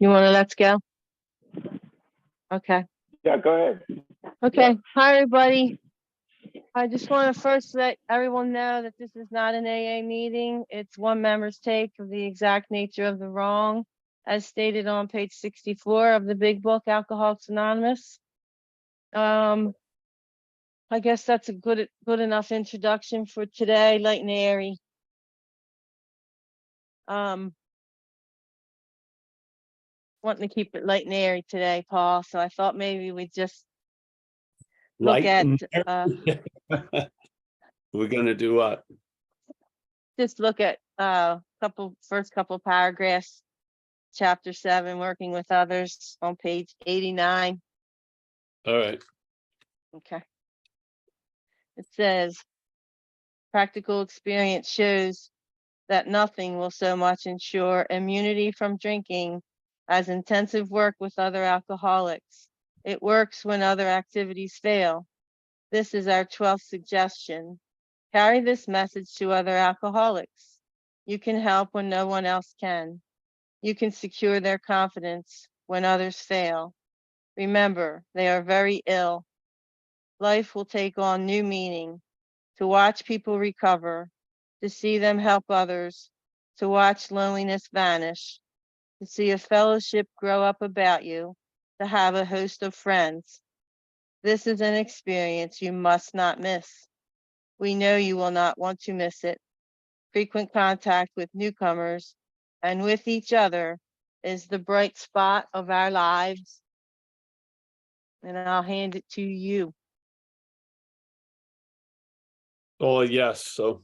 You want to let's go? Okay. Yeah, go ahead. Okay. Hi, everybody. I just want to first let everyone know that this is not an AA meeting. It's one member's take of the exact nature of the wrong, as stated on page 64 of the big book, Alcoholics Anonymous. I guess that's a good enough introduction for today, light and airy. Wanting to keep it light and airy today, Paul. So I thought maybe we'd just look at we're gonna do what? Just look at first couple paragraphs, chapter 7, working with others, on page 89. All right. Okay. It says, practical experience shows that nothing will so much ensure immunity from drinking as intensive work with other alcoholics. It works when other activities fail. This is our 12th suggestion. Carry this message to other alcoholics. You can help when no one else can. You can secure their confidence when others fail. Remember, they are very ill. Life will take on new meaning. To watch people recover, to see them help others, to watch loneliness vanish, to see a fellowship grow up about you, to have a host of friends. This is an experience you must not miss. We know you will not want to miss it. Frequent contact with newcomers and with each other is the bright spot of our lives. And I'll hand it to you. Oh, yes. So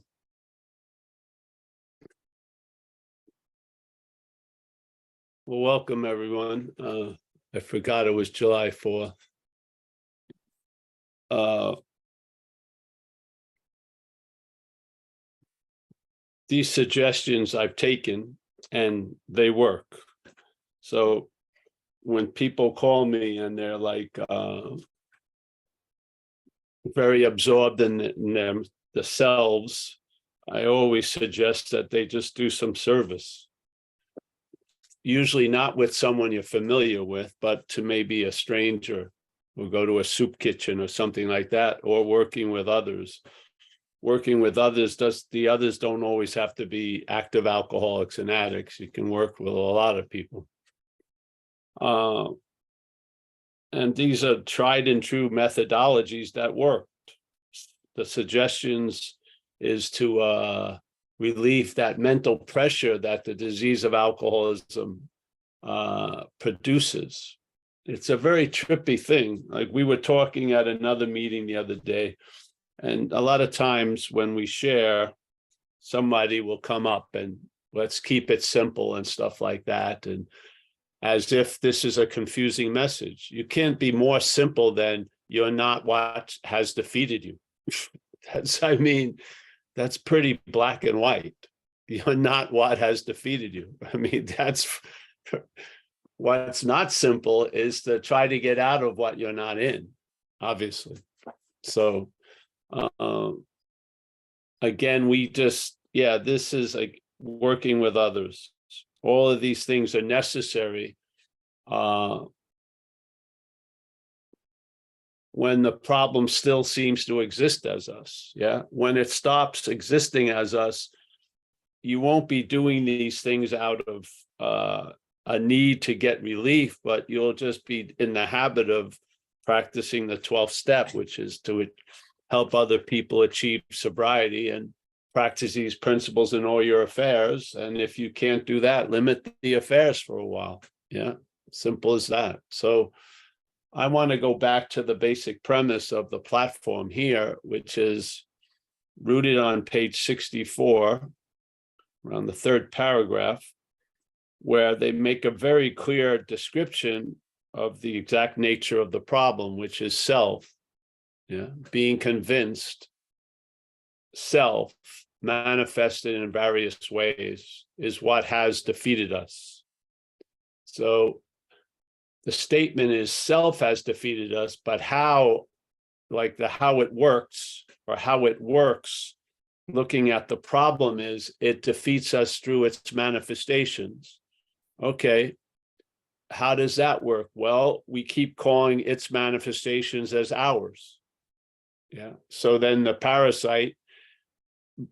well, welcome everyone. I forgot it was July 4th. These suggestions I've taken and they work. So when people call me and they're like very absorbed in themselves, I always suggest that they just do some service. Usually not with someone you're familiar with, but to maybe a stranger, or go to a soup kitchen or something like that, or working with others. Working with others, the others don't always have to be active alcoholics and addicts. You can work with a lot of people. And these are tried and true methodologies that work. The suggestions is to relieve that mental pressure that the disease of alcoholism produces. It's a very trippy thing. Like we were talking at another meeting the other day, and a lot of times when we share, somebody will come up and let's keep it simple and stuff like that. And as if this is a confusing message. You can't be more simple than you're not what has defeated you. That's pretty black and white. You're not what has defeated you. I mean, that's what's not simple is to try to get out of what you're not in, obviously. So again, this is like working with others. All of these things are necessary when the problem still seems to exist as us. Yeah. When it stops existing as us, you won't be doing these things out of a need to get relief, but you'll just be in the habit of practicing the 12th step, which is to help other people achieve sobriety and practice these principles in all your affairs. And if you can't do that, limit the affairs for a while. Yeah, simple as that. So I want to go back to the basic premise of the platform here, which is rooted on page 64, around the 3rd paragraph, where they make a very clear description of the exact nature of the problem, which is self. Yeah, being convinced self manifested in various ways is what has defeated us. So the statement is self has defeated us, but how it works, looking at the problem is it defeats us through its manifestations. Okay, how does that work? Well, we keep calling its manifestations as ours. Yeah. So then the parasite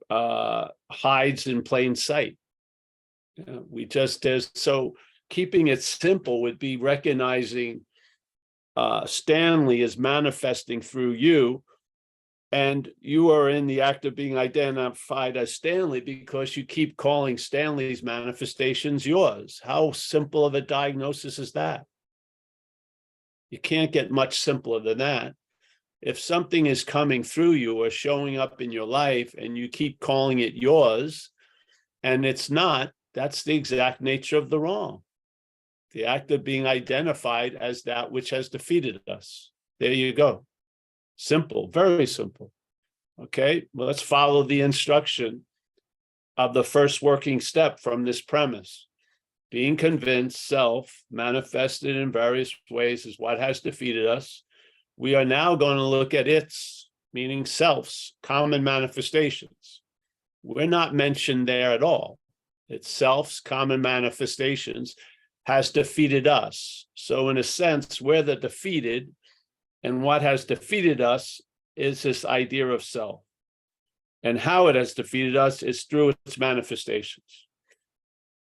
hides in plain sight. Yeah, so keeping it simple would be recognizing Stanley is manifesting through you, and you are in the act of being identified as Stanley because you keep calling Stanley's manifestations yours. How simple of a diagnosis is that? You can't get much simpler than that. If something is coming through you or showing up in your life and you keep calling it yours and it's not, that's the exact nature of the wrong. The act of being identified as that which has defeated us. There you go. Simple, very simple. Okay, well, let's follow the instruction of the first working step from this premise. Being convinced self manifested in various ways is what has defeated us. We are now going to look at its, meaning self's, common manifestations. We're not mentioned there at all. It's self's common manifestations has defeated us. So in a sense, we're the defeated, and what has defeated us is this idea of self. And how it has defeated us is through its manifestations.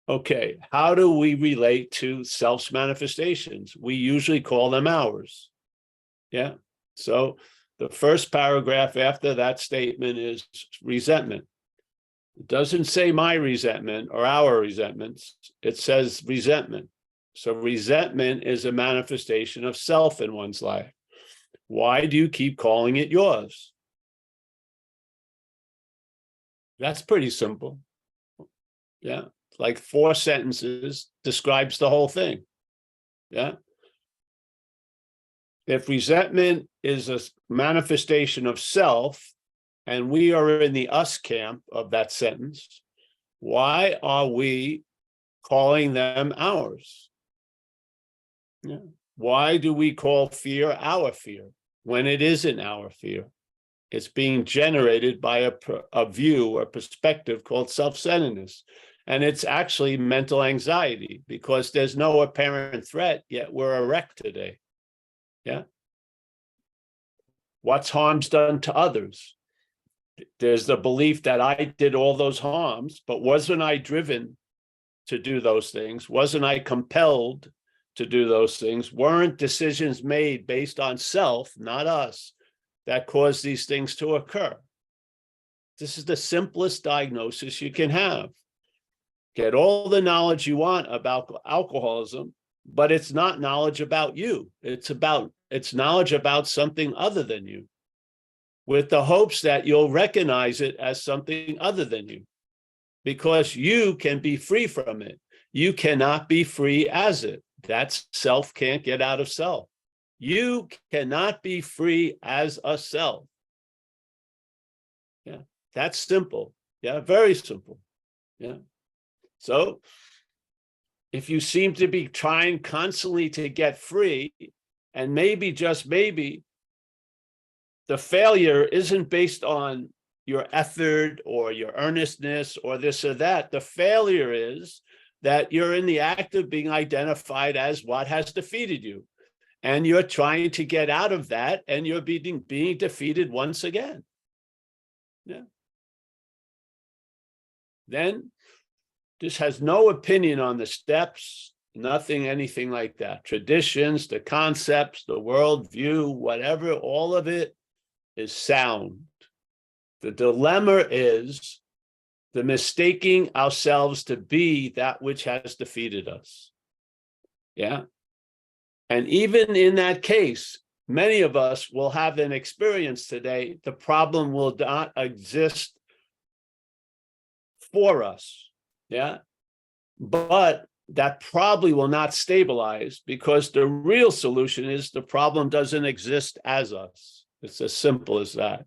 Okay, how do we relate to self's manifestations? We usually call them ours. Yeah, so the first paragraph after that statement is resentment. It doesn't say my resentment or our resentments. It says resentment. So resentment is a manifestation of self in one's life. Why do you keep calling it yours? That's pretty simple. Yeah, like 4 sentences describes the whole thing. Yeah. If resentment is a manifestation of self, and we are in the us camp of that sentence, why are we calling them ours? Yeah. Why do we call fear our fear when it isn't our fear? It's being generated by a view or perspective called self-centeredness. And it's actually mental anxiety because there's no apparent threat, yet we're a wreck today. Yeah. What's harm's done to others? There's the belief that I did all those harms, but wasn't I driven to do those things? Wasn't I compelled to do those things? Weren't decisions made based on self, not us, that caused these things to occur? This is the simplest diagnosis you can have. Get all the knowledge you want about alcoholism, but it's not knowledge about you. It's knowledge about something other than you, with the hopes that you'll recognize it as something other than you, because you can be free from it. You cannot be free as it. That's self can't get out of self. You cannot be free as a self. Yeah, that's simple. Yeah, very simple. Yeah. So if you seem to be trying constantly to get free, and maybe, just maybe, the failure isn't based on your effort or your earnestness or this or that. The failure is that you're in the act of being identified as what has defeated you. And you're trying to get out of that, and you're being defeated once again. Yeah. Then this has no opinion on the steps, nothing, anything like that. Traditions, the concepts, the worldview, whatever, all of it is sound. The dilemma is the mistaking ourselves to be that which has defeated us. Yeah. And even in that case, many of us will have an experience today. The problem will not exist for us. Yeah. But that probably will not stabilize, because the real solution is the problem doesn't exist as us. It's as simple as that.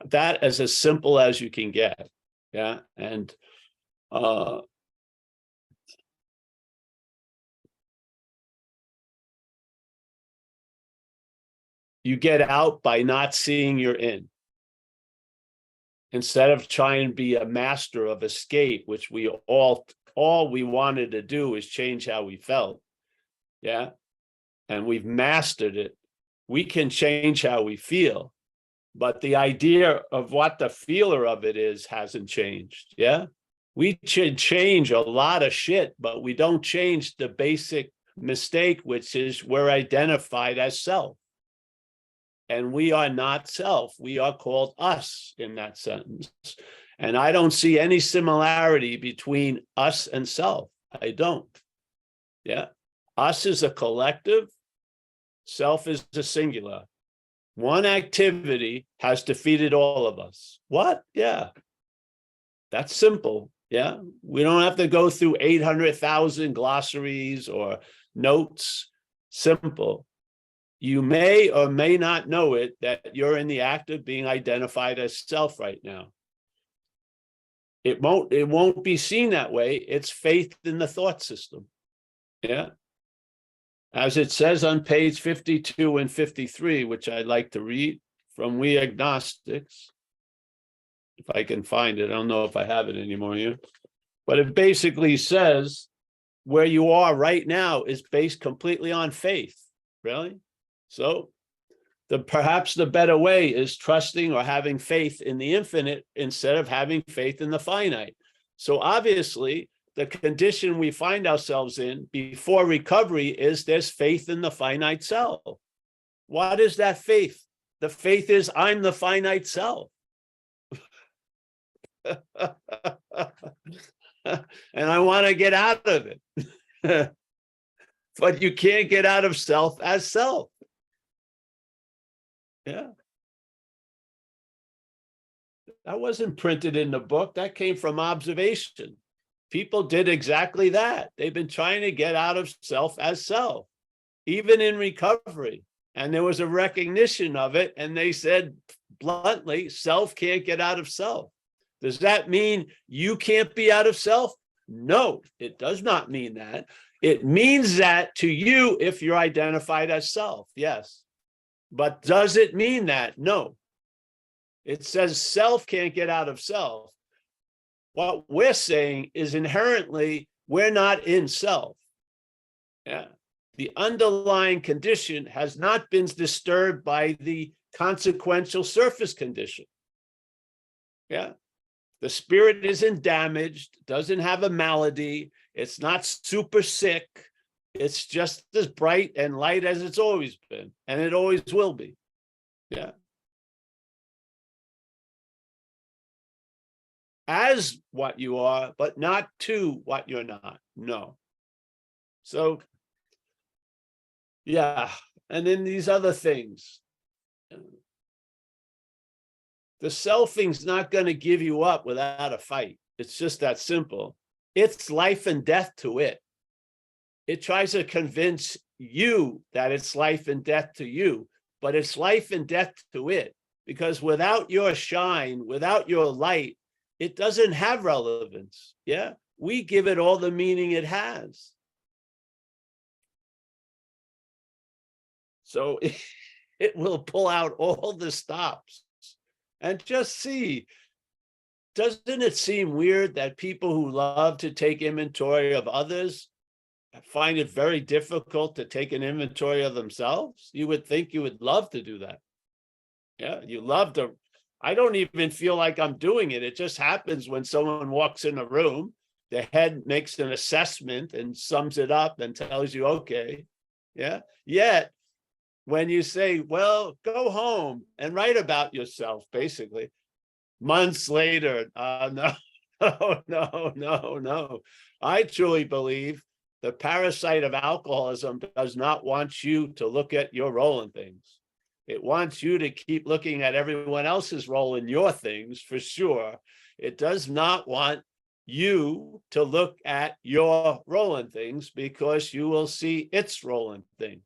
That is as simple as you can get. Yeah. And you get out by not seeing you're in. Instead of trying to be a master of escape, which we all we wanted to do is change how we felt. Yeah. And we've mastered it. We can change how we feel, but the idea of what the feeler of it is hasn't changed. Yeah. We should change a lot of shit, but we don't change the basic mistake, which is we're identified as self. And we are not self. We are called us in that sentence. And I don't see any similarity between us and self. I don't. Yeah. Us is a collective. Self is a singular. One activity has defeated all of us. What? Yeah. That's simple. Yeah. We don't have to go through 800,000 glossaries or notes. Simple. You may or may not know it, that you're in the act of being identified as self right now. It won't be seen that way. It's faith in the thought system. Yeah. As it says on page 52 and 53, which I'd like to read from We Agnostics, if I can find it. I don't know if I have it anymore here, but it basically says where you are right now is based completely on faith. Really? So perhaps the better way is trusting or having faith in the infinite instead of having faith in the finite. So obviously, the condition we find ourselves in before recovery is there's faith in the finite self. What is that faith? The faith is I'm the finite self. And I want to get out of it. But you can't get out of self as self. Yeah. That wasn't printed in the book. That came from observation. People did exactly that. They've been trying to get out of self as self, even in recovery. And there was a recognition of it. And they said bluntly, self can't get out of self. Does that mean you can't be out of self? No, it does not mean that. It means that to you if you're identified as self, yes. But does it mean that? No. It says self can't get out of self. What we're saying is inherently we're not in self. Yeah. The underlying condition has not been disturbed by the consequential surface condition. Yeah. The spirit isn't damaged, doesn't have a malady, it's not super sick. It's just as bright and light as it's always been, and it always will be. Yeah. As what you are, but not to what you're not. No. So, yeah. And then these other things. The selfing's not going to give you up without a fight. It's just that simple. It's life and death to it. It tries to convince you that it's life and death to you, but it's life and death to it, because without your shine, without your light, it doesn't have relevance. Yeah. We give it all the meaning it has. So it will pull out all the stops and just see. Doesn't it seem weird that people who love to take inventory of others find it very difficult to take an inventory of themselves? You would think you would love to do that. Yeah, you love to. I don't even feel like I'm doing it. It just happens when someone walks in a room, the head makes an assessment and sums it up and tells you, okay. Yeah. Yet, when you say, well, go home and write about yourself, basically, months later, no, no. I truly believe the parasite of alcoholism does not want you to look at your role in things. It wants you to keep looking at everyone else's role in your things, for sure. It does not want you to look at your role in things, because you will see its role in things.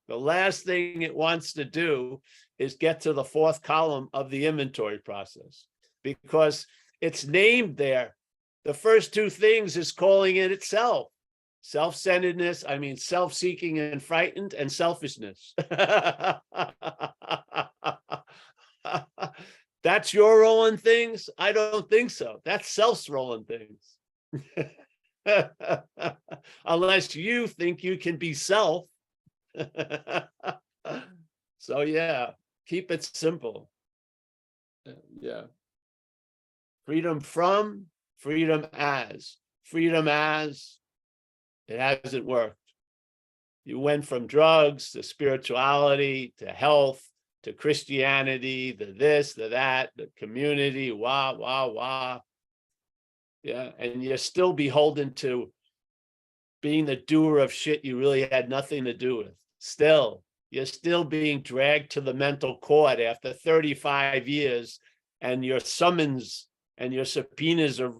The last thing it wants to do is get to the fourth column of the inventory process, because it's named there. The first two things is calling it itself. Self-centeredness, self-seeking and frightened, and selfishness. That's your role in things? I don't think so. That's self's role in things. unless you think you can be self. So yeah, keep it simple. Yeah. Freedom from, freedom as. Freedom as, it hasn't worked. You went from drugs to spirituality to health to Christianity, the this, the that, the community, wah, wah, wah. Yeah. And you're still beholden to being the doer of shit you really had nothing to do with. Still, you're still being dragged to the mental court after 35 years, and your summons and your subpoenas are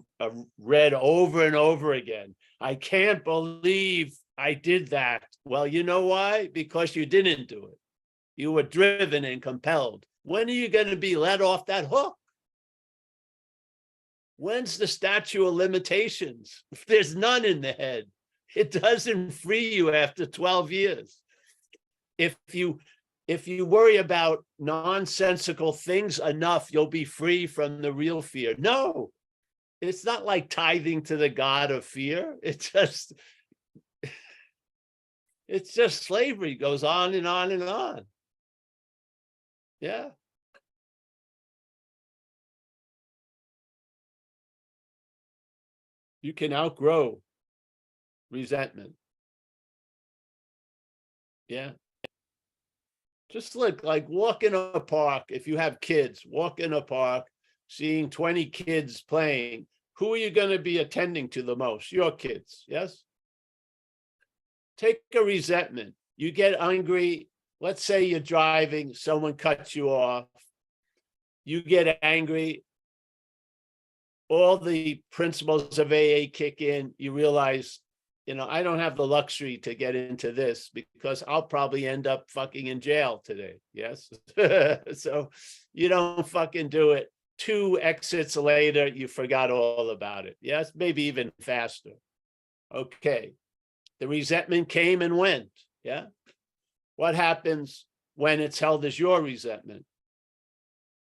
read over and over again. I can't believe I did that. Well, you know why? Because you didn't do it. You were driven and compelled. When are you going to be let off that hook? When's the statute of limitations? There's none in the head. It doesn't free you after 12 years. If you worry about nonsensical things enough, you'll be free from the real fear. No, it's not like tithing to the God of fear. It's just slavery, goes on and on and on. Yeah. You can outgrow resentment. Yeah. Just look, like walk in a park. If you have kids, walk in a park, seeing 20 kids playing. Who are you going to be attending to the most? Your kids, yes? Take a resentment. You get angry. Let's say you're driving, someone cuts you off. You get angry. All the principles of AA kick in. You realize, I don't have the luxury to get into this because I'll probably end up fucking in jail today. Yes. So you don't fucking do it. 2 exits later, you forgot all about it. Yes. Maybe even faster. Okay. The resentment came and went. Yeah. What happens when it's held as your resentment?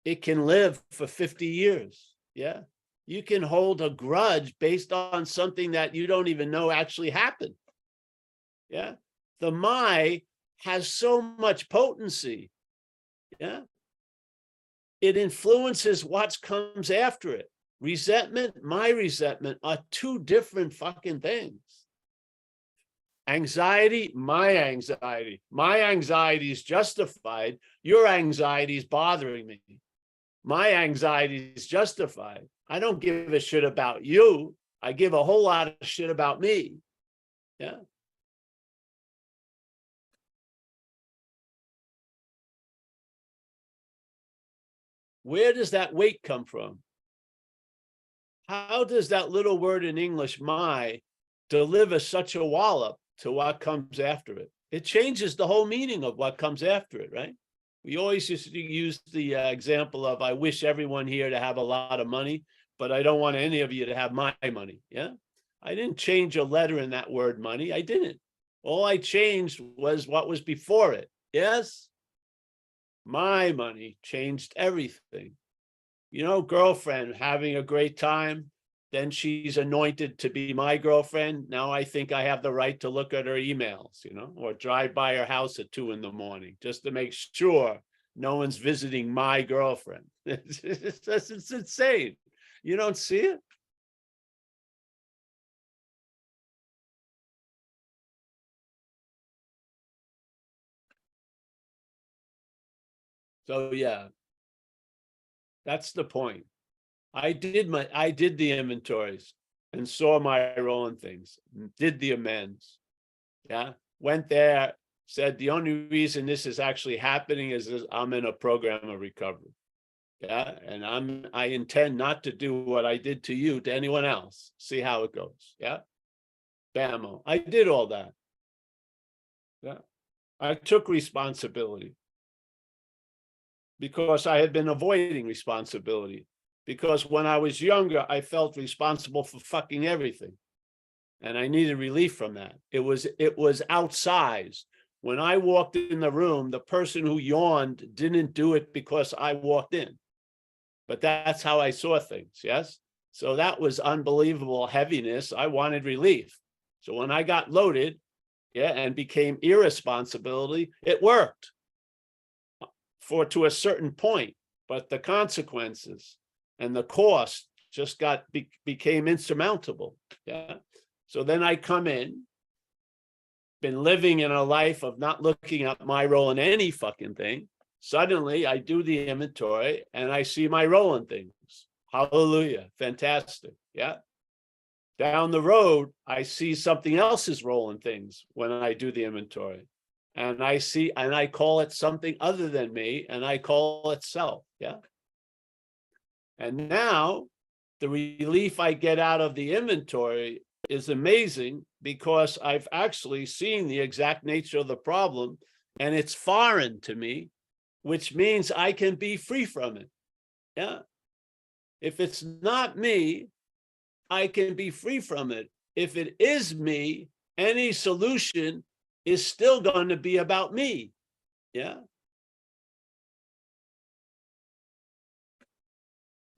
It can live for 50 years. Yeah. You can hold a grudge based on something that you don't even know actually happened. Yeah. The my has so much potency. Yeah. It influences what comes after it. Resentment, my resentment are 2 different fucking things. Anxiety, my anxiety. My anxiety is justified. Your anxiety is bothering me. My anxiety is justified. I don't give a shit about you. I give a whole lot of shit about me. Yeah. Where does that weight come from? How does that little word in English, my, deliver such a wallop to what comes after it? It changes the whole meaning of what comes after it, right? We always used to use the example of, I wish everyone here to have a lot of money, but I don't want any of you to have my money. Yeah. I didn't change a letter in that word money. I didn't. All I changed was what was before it. Yes. My money changed everything. Girlfriend having a great time. Then she's anointed to be my girlfriend. Now I think I have the right to look at her emails, or drive by her house at 2 a.m. just to make sure no one's visiting my girlfriend. It's insane. You don't see it? So yeah, that's the point. I did the inventories and saw my role in things, did the amends. Yeah. Went there, said the only reason this is actually happening is I'm in a program of recovery. Yeah. And I intend not to do what I did to you to anyone else. See how it goes. Yeah. Bammo. I did all that. Yeah. I took responsibility because I had been avoiding responsibility. Because when I was younger, I felt responsible for fucking everything. And I needed relief from that. It was outsized. When I walked in the room, the person who yawned didn't do it because I walked in. But that's how I saw things, yes? So that was unbelievable heaviness. I wanted relief. So when I got loaded, and became irresponsibility, it worked to a certain point, but the consequences and the cost just became insurmountable. Yeah. So then I come in, been living in a life of not looking at my role in any fucking thing. Suddenly I do the inventory and I see my role in things. Hallelujah. Fantastic. Yeah. Down the road, I see something else's role in things when I do the inventory. And I call it something other than me, and I call it self. Yeah. And now the relief I get out of the inventory is amazing, because I've actually seen the exact nature of the problem, and it's foreign to me, which means I can be free from it. Yeah. If it's not me, I can be free from it. If it is me, any solution is still going to be about me. Yeah.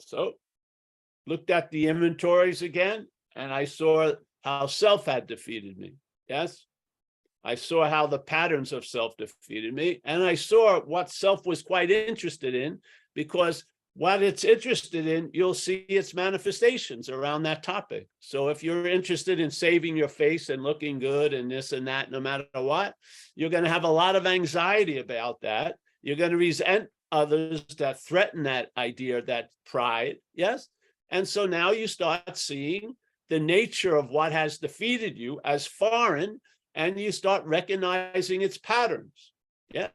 So looked at the inventories again, and I saw how self had defeated me. Yes. I saw how the patterns of self defeated me, and I saw what self was quite interested in, because what it's interested in, you'll see its manifestations around that topic. So if you're interested in saving your face and looking good and this and that, no matter what, you're going to have a lot of anxiety about that. You're going to resent others that threaten that idea, that pride. Yes. And so now you start seeing the nature of what has defeated you as foreign, and you start recognizing its patterns. Yeah.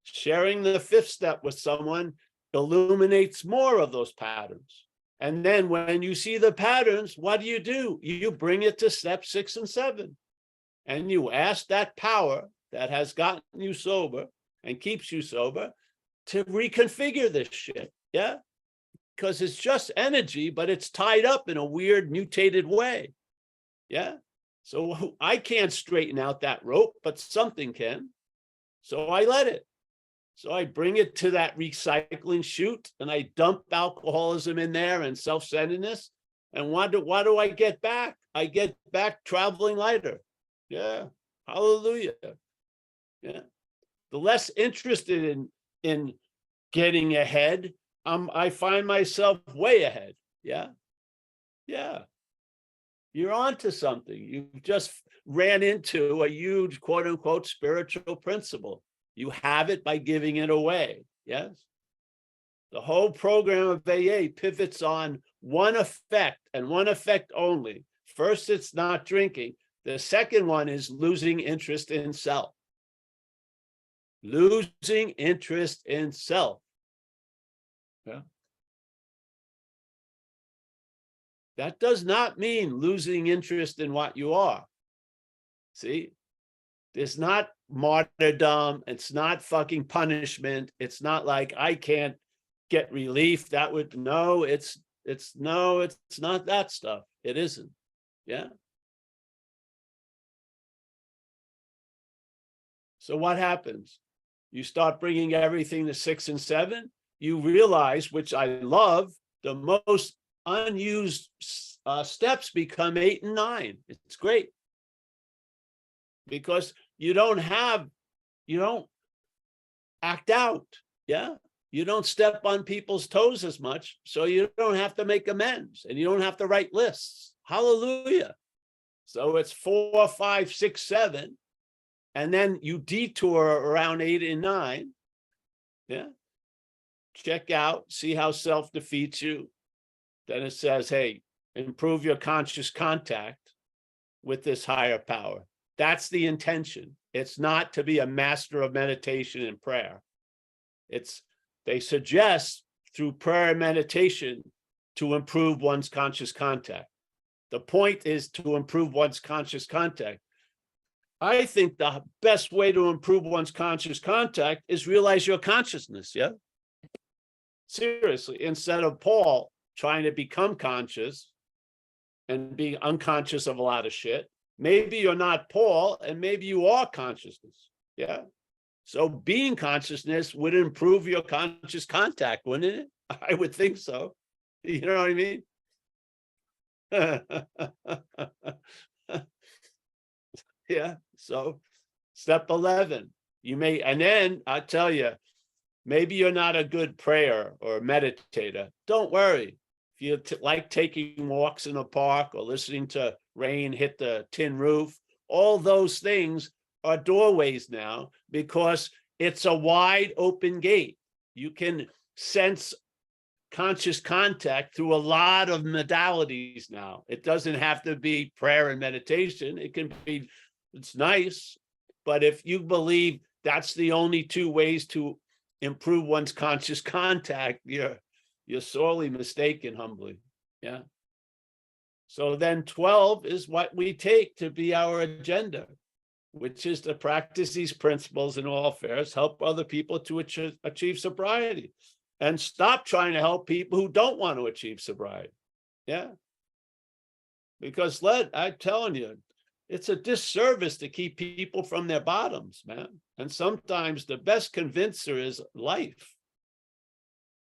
Sharing the fifth step with someone illuminates more of those patterns. And then when you see the patterns, what do? You bring it to step 6 and 7. And you ask that power that has gotten you sober and keeps you sober to reconfigure this shit. Yeah. Because it's just energy, but it's tied up in a weird mutated way. Yeah. So I can't straighten out that rope, but something can. So I let it. So I bring it to that recycling chute, and I dump alcoholism in there and self-centeredness. And what do I get back? I get back traveling lighter. Yeah. Hallelujah. Yeah. The less interested in getting ahead, I find myself way ahead. Yeah. Yeah. You're onto something. You just ran into a huge, quote unquote, spiritual principle. You have it by giving it away. Yes. The whole program of AA pivots on one effect, and one effect only. First, it's not drinking. The second one is losing interest in self. Losing interest in self. Yeah. That does not mean losing interest in what you are. See, it's not martyrdom. It's not fucking punishment. It's not like I can't get relief. That would, no, it's not that stuff. It isn't. Yeah. So what happens? You start bringing everything to 6 and 7. You realize, which I love, the most unused steps become 8 and 9. It's great. Because you don't act out. Yeah. You don't step on people's toes as much. So you don't have to make amends, and you don't have to write lists. Hallelujah. So it's 4, 5, 6, 7. And then you detour around 8 and 9. Yeah. Check out, see how self defeats you. Then it says, hey, improve your conscious contact with this higher power. That's the intention. It's not to be a master of meditation and prayer. They suggest through prayer and meditation to improve one's conscious contact. The point is to improve one's conscious contact. I think the best way to improve one's conscious contact is realize your consciousness. Yeah. Seriously, instead of Paul trying to become conscious and being unconscious of a lot of shit, maybe you're not Paul, and maybe you are consciousness. Yeah. So being consciousness would improve your conscious contact, wouldn't it? I would think so. You know what I mean? Yeah. So step 11, you may, and then I tell you, maybe you're not a good prayer or meditator. Don't worry. If you like taking walks in a park or listening to rain hit the tin roof, all those things are doorways now because it's a wide open gate. You can sense conscious contact through a lot of modalities now. It doesn't have to be prayer and meditation. It can be, it's nice, but if you believe that's the only two ways to improve one's conscious contact, you're sorely mistaken, humbly. Yeah. So then 12 is what we take to be our agenda, which is to practice these principles in all affairs, help other people to achieve sobriety, and stop trying to help people who don't want to achieve sobriety. Yeah. Because I'm telling you, it's a disservice to keep people from their bottoms, man. And sometimes the best convincer is life.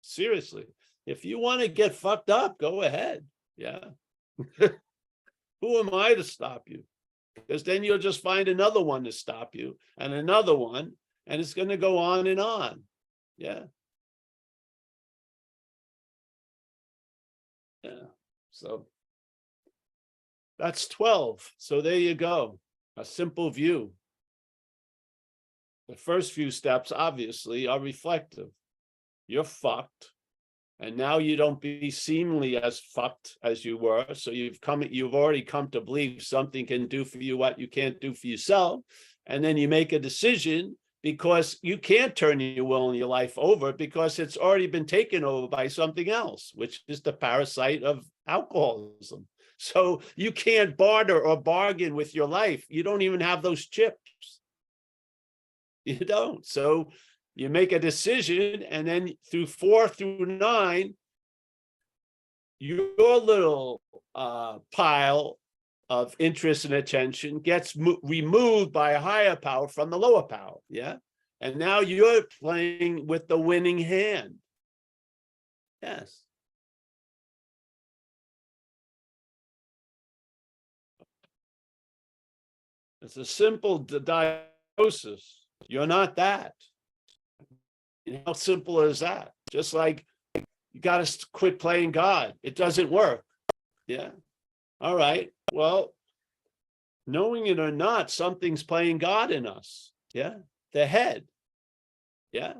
Seriously. If you want to get fucked up, go ahead. Yeah. Who am I to stop you? Because then you'll just find another one to stop you and another one, and it's going to go on and on. Yeah. Yeah. So that's 12. So there you go. A simple view. The first few steps, obviously, are reflective. You're fucked. And now you don't be seemingly as fucked as you were. So you've already come to believe something can do for you what you can't do for yourself. And then you make a decision because you can't turn your will and your life over because it's already been taken over by something else, which is the parasite of alcoholism. So you can't barter or bargain with your life. You don't even have those chips. You don't. So you make a decision, and then through 4 through 9, your little pile of interest and attention gets removed by a higher power from the lower power. Yeah. And now you're playing with the winning hand. Yes. It's a simple diagnosis. You're not that. How simple is that? Just like you got to quit playing God. It doesn't work. Yeah. All right. Well, knowing it or not, something's playing God in us. Yeah. The head. Yeah.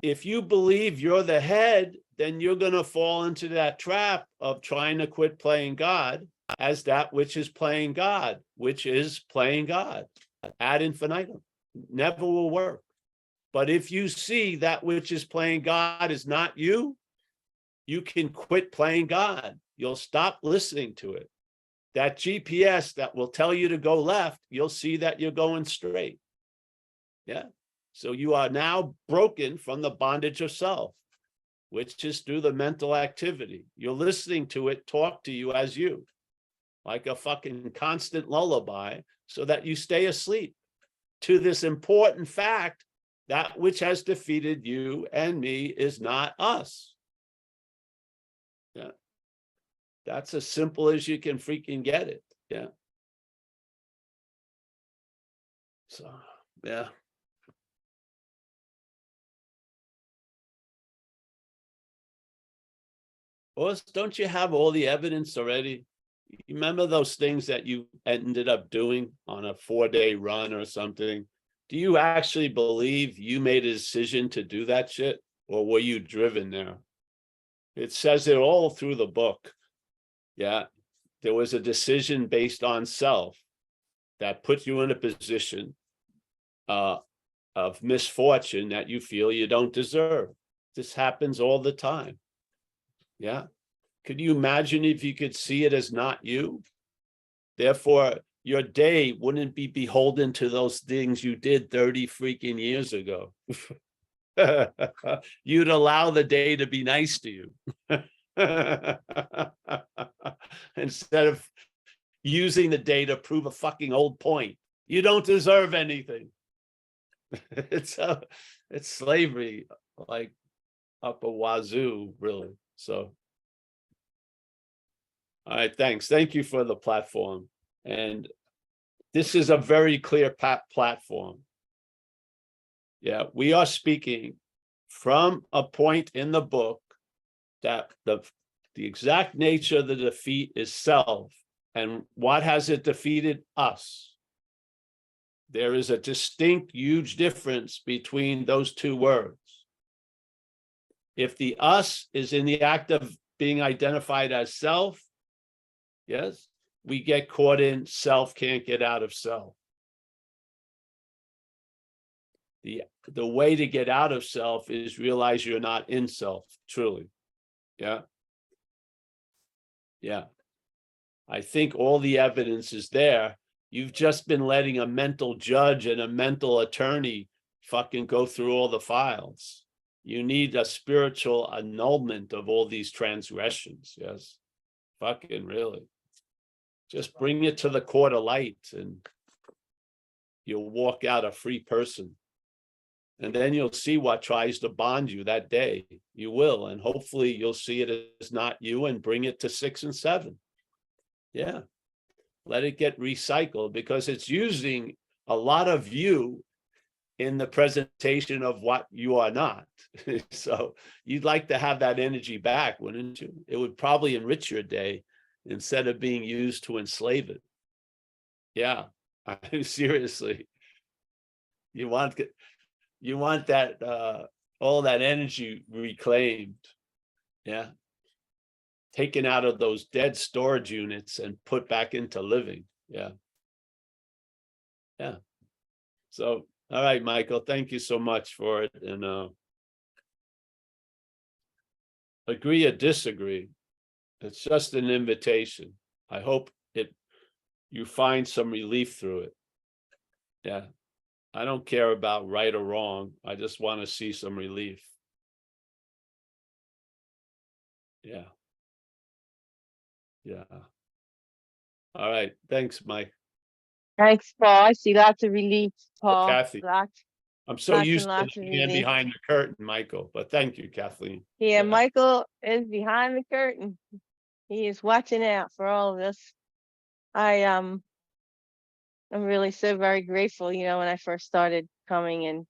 If you believe you're the head, then you're going to fall into that trap of trying to quit playing God as that which is playing God, which is playing God ad infinitum. Never will work. But if you see that which is playing God is not you, you can quit playing God. You'll stop listening to it. That GPS that will tell you to go left, you'll see that you're going straight. Yeah. So you are now broken from the bondage of self, which is through the mental activity. You're listening to it talk to you as you, like a fucking constant lullaby, so that you stay asleep to this important fact: that which has defeated you and me is not us. Yeah. That's as simple as you can freaking get it. Yeah. So, yeah. Or don't you have all the evidence already? You remember those things that you ended up doing on a 4-day run or something? Do you actually believe you made a decision to do that shit? Or were you driven there? It says it all through the book. Yeah. There was a decision based on self that put you in a position of misfortune that you feel you don't deserve. This happens all the time. Yeah. Could you imagine if you could see it as not you? Therefore, your day wouldn't be beholden to those things you did 30 freaking years ago. You'd allow the day to be nice to you. Instead of using the day to prove a fucking old point. You don't deserve anything. It's slavery, like up a wazoo, really. So, all right, thanks. Thank you for the platform. And this is a very clear platform. Yeah, we are speaking from a point in the book that the exact nature of the defeat is self. And what has it defeated? Us. There is a distinct, huge difference between those two words. If the us is in the act of being identified as self, yes, we get caught in self can't get out of self. The way to get out of self is realize you're not in self, truly. Yeah. Yeah. I think all the evidence is there. You've just been letting a mental judge and a mental attorney fucking go through all the files. You need a spiritual annulment of all these transgressions. Yes. Fucking really. Just bring it to the court of light and you'll walk out a free person. And then you'll see what tries to bond you that day. You will. And hopefully you'll see it as not you and bring it to 6 and 7. Yeah. Let it get recycled because it's using a lot of you in the presentation of what you are not. So you'd like to have that energy back, wouldn't you? It would probably enrich your day instead of being used to enslave it. Yeah, seriously. You want that all that energy reclaimed. Yeah. Taken out of those dead storage units and put back into living. Yeah. Yeah. So, all right, Michael, thank you so much for it. And agree or disagree, it's just an invitation. I hope you find some relief through it. Yeah. I don't care about right or wrong. I just want to see some relief. Yeah. Yeah. All right. Thanks, Mike. Thanks, Paul. I see lots of relief, Paul. Kathy. Lots, I'm so lots and used to lots of the man relief. behind the curtain, Michael, but thank you, Kathleen. Yeah, Michael is behind the curtain. He is watching out for all of this. I'm really so very grateful, you know, when I first started coming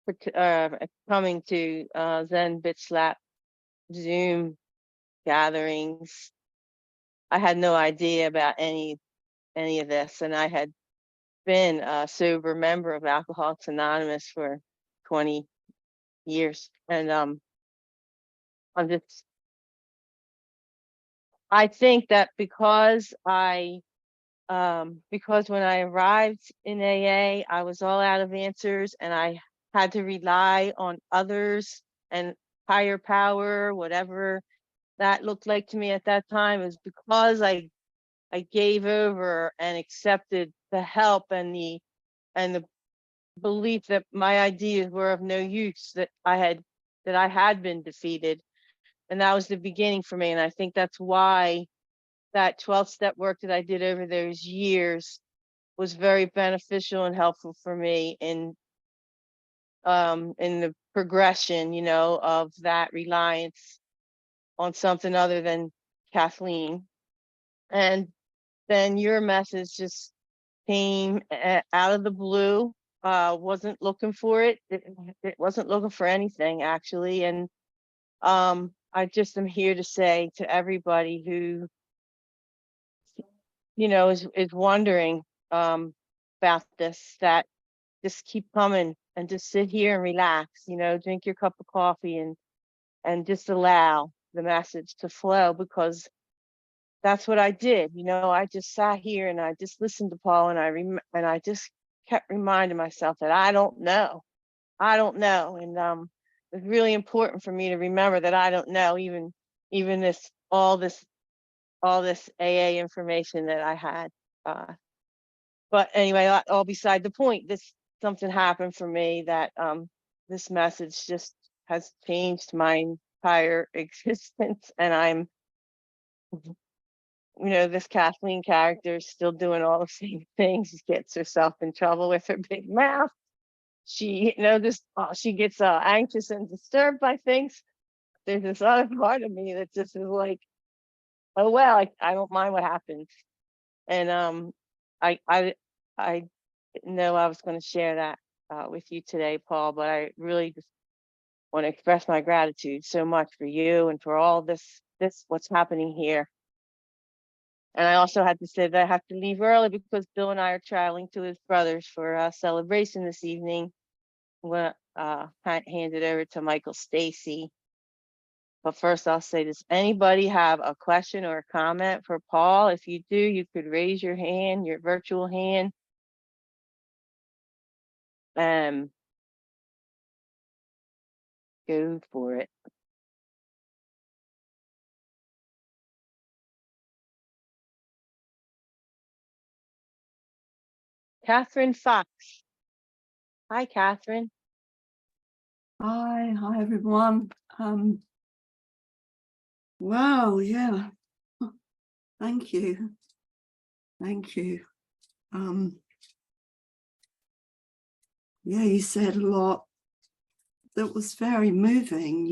to Zen Bitslap Zoom gatherings. I had no idea about any of this, and I had been a sober member of Alcoholics Anonymous for 20 years, and I think that because when I arrived in AA, I was all out of answers and I had to rely on others and higher power, whatever that looked like to me at that time. It was because I gave over and accepted the help and the belief that my ideas were of no use, that I had been defeated. And that was the beginning for me. And I think that's why that 12-step work that I did over those years was very beneficial and helpful for me in the progression, you know, of that reliance on something other than Kathleen. And then your message just came out of the blue. Wasn't looking for it. It wasn't looking for anything, actually. And I just am here to say to everybody who, you know, is wondering about this, that just keep coming and just sit here and relax, you know, drink your cup of coffee and just allow the message to flow, because that's what I did. You know, I just sat here and I just listened to Paul, and I just kept reminding myself that I don't know. And it's really important for me to remember that I don't know, even all this AA information that I had. But anyway, all beside the point. Something happened for me that this message just has changed my entire existence, and I'm, you know, this Kathleen character is still doing all the same things. She gets herself in trouble with her big mouth. She, you know, she gets anxious and disturbed by things. There's this other part of me that just is like, oh well, I don't mind what happens. And I I didn't know I was going to share that with you today, Paul, but I really just want to express my gratitude so much for you and for all this what's happening here. And I also had to say that I have to leave early because Bill and I are traveling to his brother's for a celebration this evening. I'm going to hand it over to Michael Stacy. But first, I'll say, does anybody have a question or a comment for Paul? If you do, you could raise your hand, your virtual hand. Go for it. Catherine Fox. Hi, Catherine. Hi everyone. Wow, yeah. Thank you. Yeah, you said a lot that was very moving,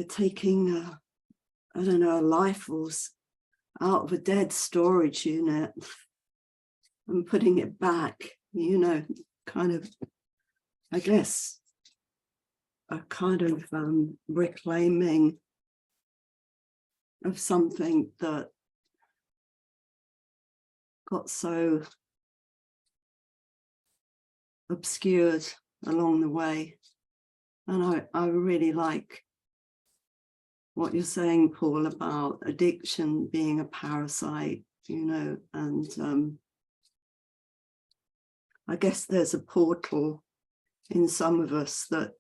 taking I don't know, a life force out of a dead storage unit and putting it back, kind of, I guess, a kind of reclaiming of something that got so obscured along the way. And I really like what you're saying, Paul, about addiction being a parasite, and I guess there's a portal in some of us that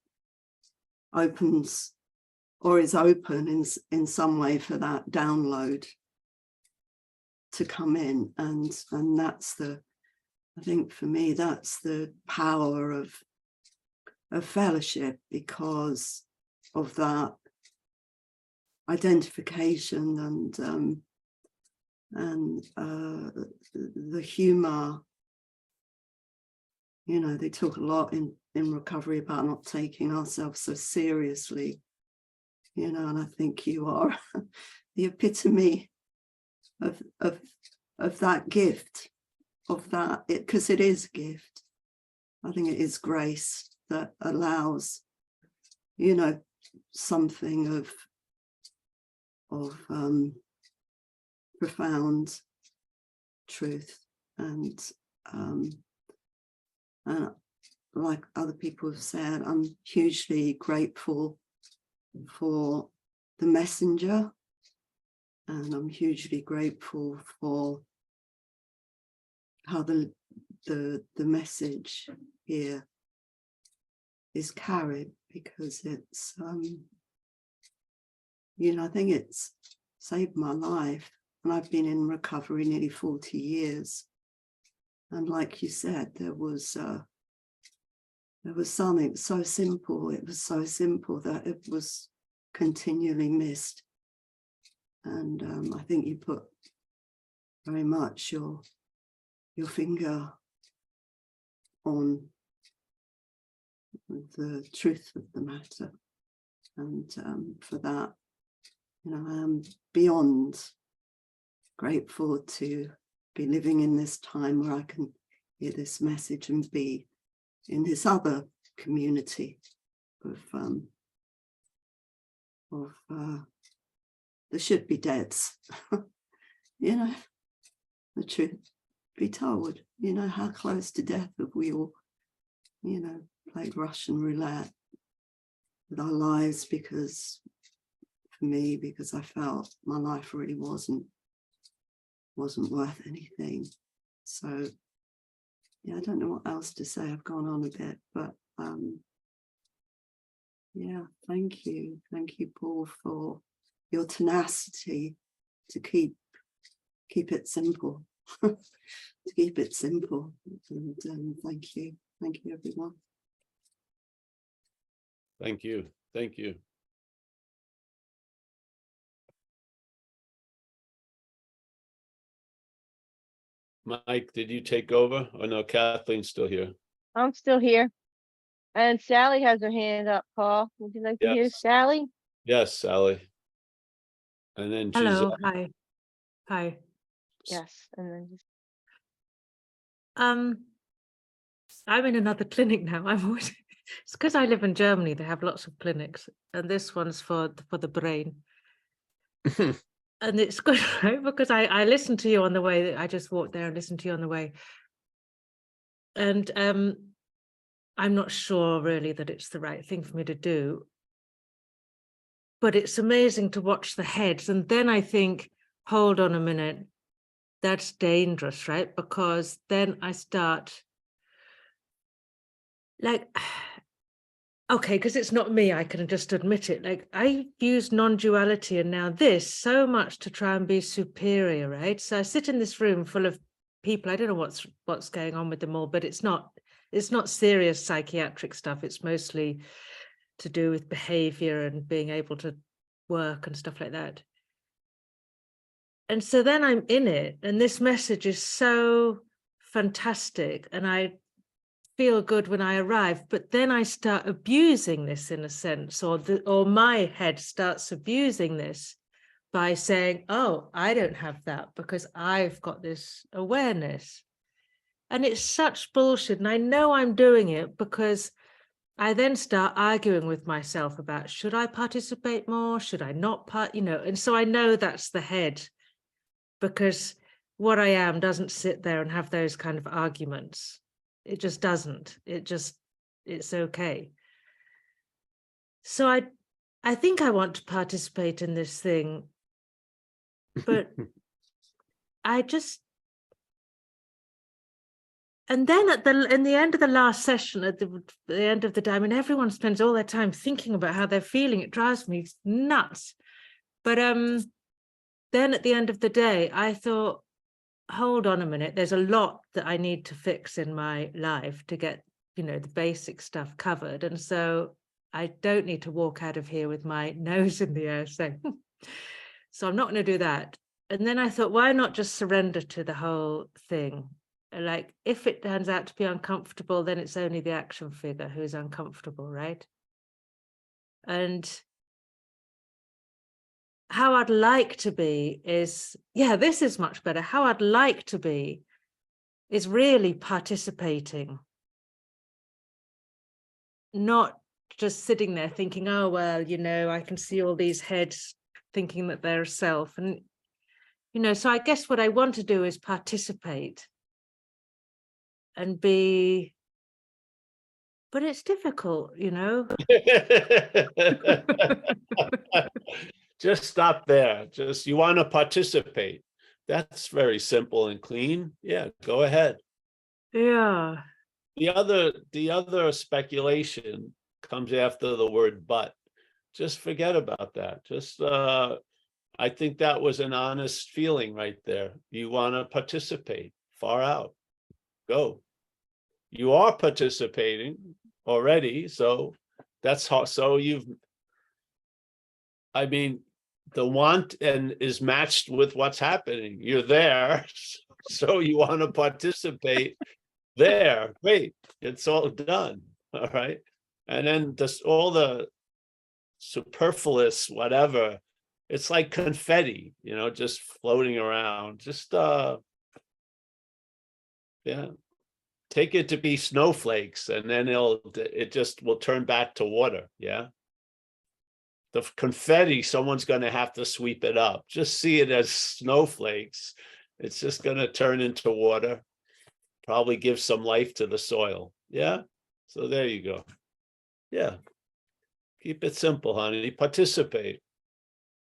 opens or is open in some way for that download to come in, and that's I think for me that's the power of fellowship, because of that identification and the humor. They talk a lot in recovery about not taking ourselves so seriously, and I think you are the epitome of that gift, of that, because it is a gift. I think it is grace that allows, something of profound truth, and like other people have said, I'm hugely grateful for the messenger, and I'm hugely grateful for how the message here is carried, because it's I think it's saved my life, and I've been in recovery nearly 40 years, and like you said, there was something so simple. It was so simple that it was continually missed, and I think you put very much your finger on the truth of the matter, and for that, I am beyond grateful to be living in this time where I can hear this message and be in this other community of the should be deads. The truth be told, how close to death have we all, played Russian roulette with our lives, because for me, because I felt my life really wasn't worth anything. So yeah, I don't know what else to say. I've gone on a bit, but yeah, thank you, Paul, for your tenacity to keep it simple, to keep it simple, and thank you, everyone. Thank you. Mike, did you take over? Oh no, Kathleen's still here. I'm still here. And Sally has her hand up, Paul. Would you like to hear Sally? Yes, Sally. And then Hello, Giselle. hi. Yes, and then just I'm in another clinic now. I'm always, it's because I live in Germany. They have lots of clinics, and this one's for the brain. And it's good, right? Because I listened to you on the way. I just walked there and listened to you on the way. And I'm not sure really that it's the right thing for me to do. But it's amazing to watch the heads. And then I think, hold on a minute, that's dangerous, right? Because then I start like, okay, because it's not me, I can just admit it. Like I use non-duality and now this so much to try and be superior, right? So I sit in this room full of people. I don't know what's going on with them all, but it's not serious psychiatric stuff. It's mostly to do with behavior and being able to work and stuff like that. And so then I'm in it, and this message is so fantastic, and I feel good when I arrive, but then I start abusing this in a sense, or my head starts abusing this by saying, oh, I don't have that because I've got this awareness. And it's such bullshit. And I know I'm doing it because I then start arguing with myself about, should I participate more? Should I not and so I know that's the head, because what I am doesn't sit there and have those kind of arguments. It just doesn't. It's okay. So I think I want to participate in this thing, but and then in the end of the last session, at the end of the day, I mean, everyone spends all their time thinking about how they're feeling. It drives me nuts. But then at the end of the day, I thought, hold on a minute, there's a lot that I need to fix in my life to get, the basic stuff covered. And so I don't need to walk out of here with my nose in the air saying, so I'm not going to do that. And then I thought, why not just surrender to the whole thing? Like, if it turns out to be uncomfortable, then it's only the action figure who's uncomfortable, right? And how I'd like to be is, this is much better. How I'd like to be is really participating, not just sitting there thinking, oh, well, I can see all these heads thinking that they're a self. And, so I guess what I want to do is participate and be, but it's difficult, Just stop there. Just, you want to participate. That's very simple and clean. Yeah, go ahead. Yeah. The other speculation comes after the word but. Just forget about that. Just I think that was an honest feeling right there. You want to participate. Far out. Go. You are participating already, so that's how, the want and is matched with what's happening. You're there, so you want to participate there. Great, it's all done. All right. And then all the superfluous, whatever, it's like confetti, just floating around. Just take it to be snowflakes, and then it just will turn back to water. Yeah. The confetti, someone's going to have to sweep it up. Just see it as snowflakes. It's just going to turn into water, probably give some life to the soil. Yeah. So there you go. Yeah. Keep it simple, honey. Participate.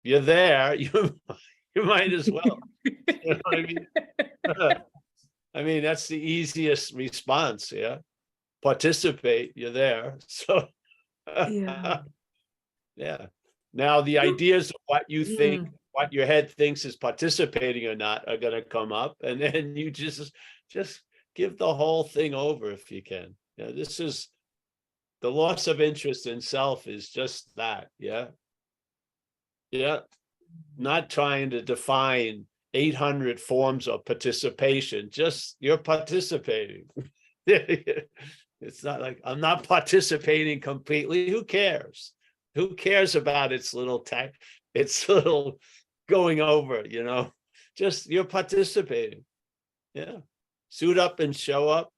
You're there. You might as well. You know what I mean? I mean, that's the easiest response. Yeah. Participate. You're there. So yeah. Now the ideas of what you think, what your head thinks is participating or not are going to come up, and then you just give the whole thing over if you can. Yeah, this is the loss of interest in self is just that. Yeah. Yeah. Not trying to define 800 forms of participation, just you're participating. It's not like I'm not participating completely. Who cares? Who cares about its little going over, Just you're participating. Yeah. Suit up and show up.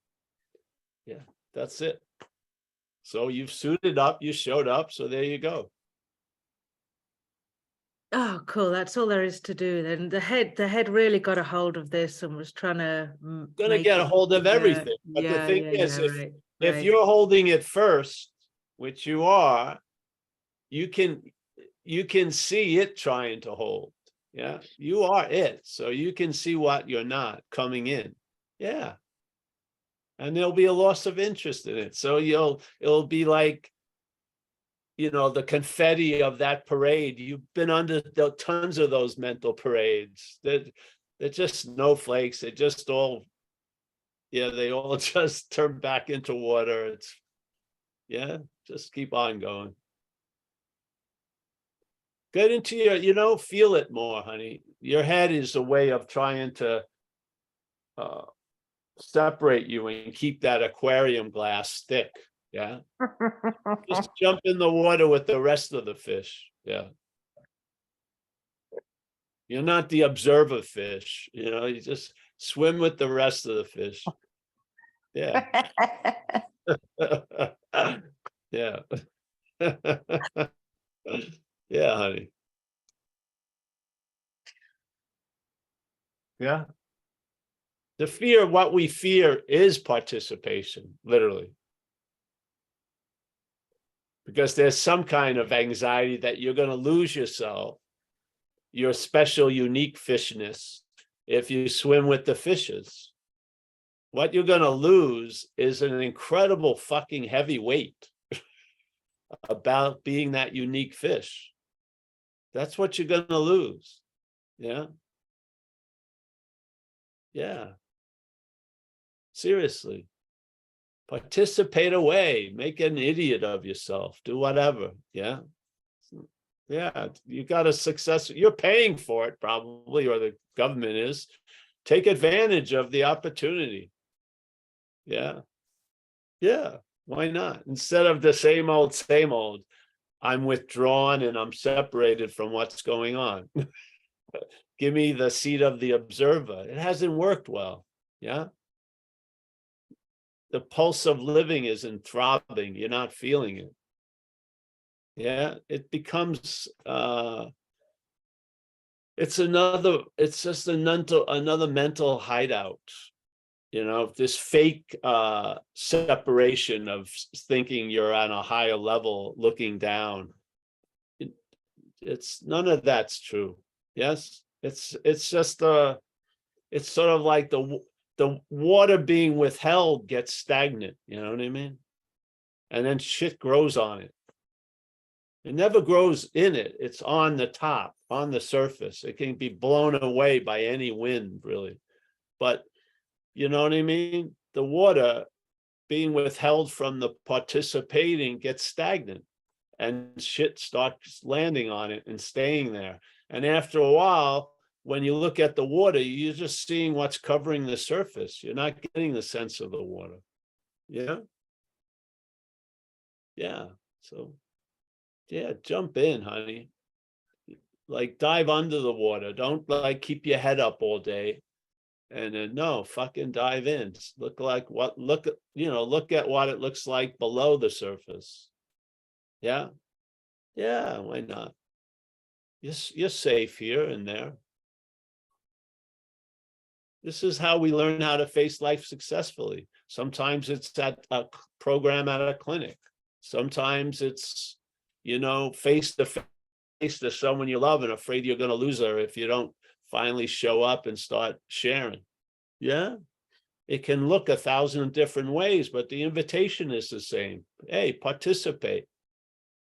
Yeah, that's it. So you've suited up, you showed up, so there you go. Oh, cool. That's all there is to do then. The head really got a hold of this and was trying to Gonna get a hold of everything. But the thing is, right, if right. you're holding it first, which you are, you can see it trying to hold. Yeah, you are it. So you can see what you're not coming in. Yeah. And there'll be a loss of interest in it. So it'll be like, the confetti of that parade. You've been under tons of those mental parades. They're just snowflakes. They just all, they all just turn back into water. Just keep on going. Get into your, feel it more, honey. Your head is a way of trying to separate you and keep that aquarium glass thick. Yeah. Just jump in the water with the rest of the fish. Yeah. You're not the observer fish, you just swim with the rest of the fish. Yeah. Yeah. Yeah, honey. Yeah. The fear, what we fear is participation, literally. Because there's some kind of anxiety that you're going to lose yourself, your special, unique fishness, if you swim with the fishes. What you're going to lose is an incredible fucking heavy weight about being that unique fish. That's what you're going to lose. Yeah. Yeah. Seriously. Participate away. Make an idiot of yourself. Do whatever. Yeah. Yeah. You got a success. You're paying for it probably, or the government is. Take advantage of the opportunity. Yeah. Yeah. Why not? Instead of the same old, I'm withdrawn and I'm separated from what's going on. Give me the seat of the observer. It hasn't worked well. Yeah. The pulse of living isn't throbbing. You're not feeling it. Yeah. It becomes, it's just another mental hideout. This fake separation of thinking you're on a higher level looking down. It's none of that's true. Yes, it's just it's sort of like the water being withheld gets stagnant. You know what I mean? And then shit grows on it. It never grows in it. It's on the top, on the surface. It can be blown away by any wind, really. But you know what I mean? The water being withheld from the participating gets stagnant and shit starts landing on it and staying there. And after a while, when you look at the water, you're just seeing what's covering the surface. You're not getting the sense of the water. Yeah. Yeah. So, yeah, jump in, honey. Like dive under the water. Don't keep your head up all day. And then no, fucking dive in. Look at what it looks like below the surface. Yeah. Yeah, why not? You're safe here and there. This is how we learn how to face life successfully. Sometimes it's at a program at a clinic. Sometimes it's, face to face to someone you love and afraid you're going to lose her if you don't finally show up and start sharing. Yeah. It can look 1,000 different ways, but the invitation is the same. Hey, participate.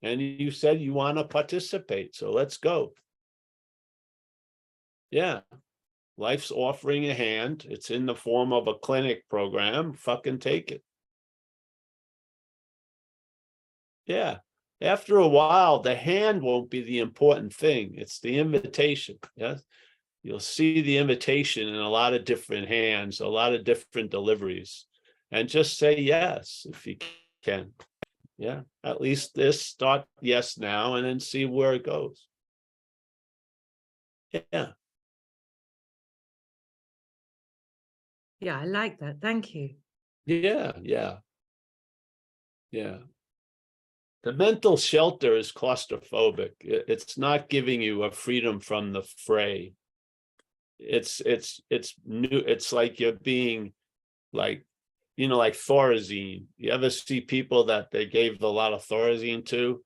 And you said you want to participate, so let's go. Yeah. Life's offering a hand. It's in the form of a clinic program. Fucking take it. Yeah. After a while, the hand won't be the important thing. It's the invitation. Yes. You'll see the invitation in a lot of different hands, a lot of different deliveries. And just say yes if you can. Yeah. At least start yes now and then see where it goes. Yeah. Yeah, I like that. Thank you. Yeah. The mental shelter is claustrophobic. It's not giving you a freedom from the fray. It's new. It's like you're being like, like Thorazine. You ever see people that they gave a lot of Thorazine to?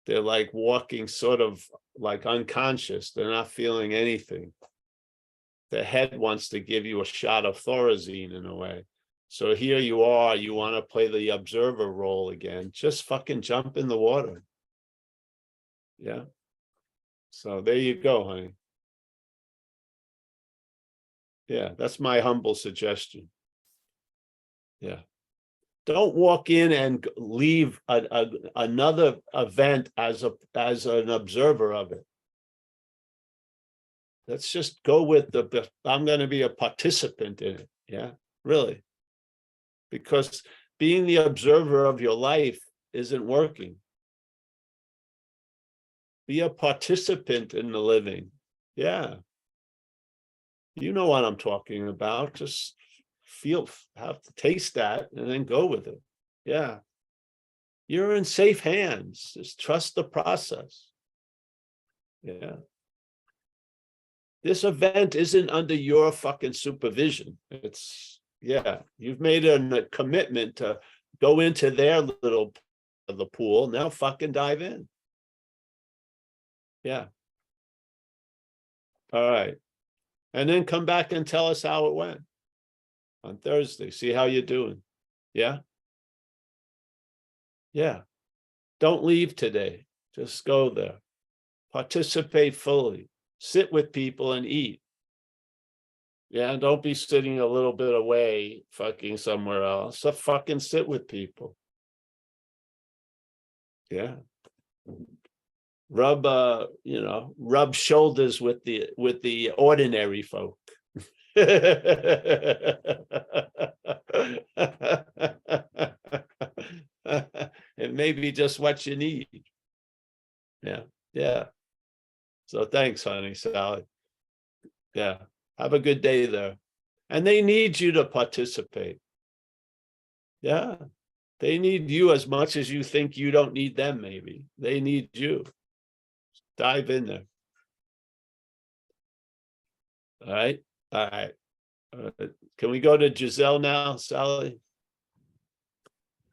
They're like walking sort of like unconscious. They're not feeling anything. The head wants to give you a shot of Thorazine in a way. So here you are, you want to play the observer role again. Just fucking jump in the water. Yeah. So there you go, honey. Yeah, that's my humble suggestion. Yeah. Don't walk in and leave another event as an observer of it. Let's just go with I'm going to be a participant in it. Yeah, really. Because being the observer of your life isn't working. Be a participant in the living. Yeah. You know what I'm talking about. Just have to taste that and then go with it. Yeah. You're in safe hands. Just trust the process. Yeah. This event isn't under your fucking supervision. You've made a commitment to go into their little of the pool. Now fucking dive in. Yeah. All right. And then come back and tell us how it went on Thursday. See how you're doing. Yeah. Yeah. Don't leave today. Just go there. Participate fully. Sit with people and eat. Yeah, and don't be sitting a little bit away, fucking somewhere else. So fucking sit with people. Yeah. Rub rub shoulders with the ordinary folk. It may be just what you need. Yeah. So thanks, honey, Sally. Yeah. Have a good day there. And they need you to participate. Yeah. They need you as much as you think you don't need them, maybe. They need you. Dive in there. All right. All right. Can we go to Giselle now, Sally?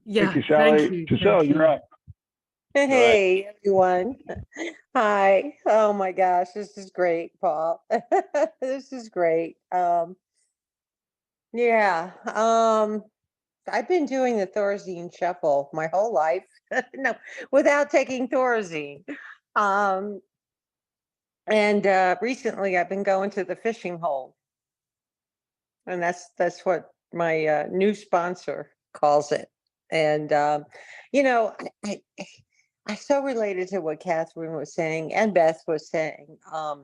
Yeah, Thank you, Sally. thank you. Giselle, Thank you're you. up. Hey, everyone. Hi. Oh my gosh, this is great, Paul. This is great. Yeah. I've been doing the Thorazine shuffle my whole life. No, without taking Thorazine. Um, and recently I've been going to the fishing hole. And that's what my new sponsor calls it. And you know, I so related to what Catherine was saying and Beth was saying. I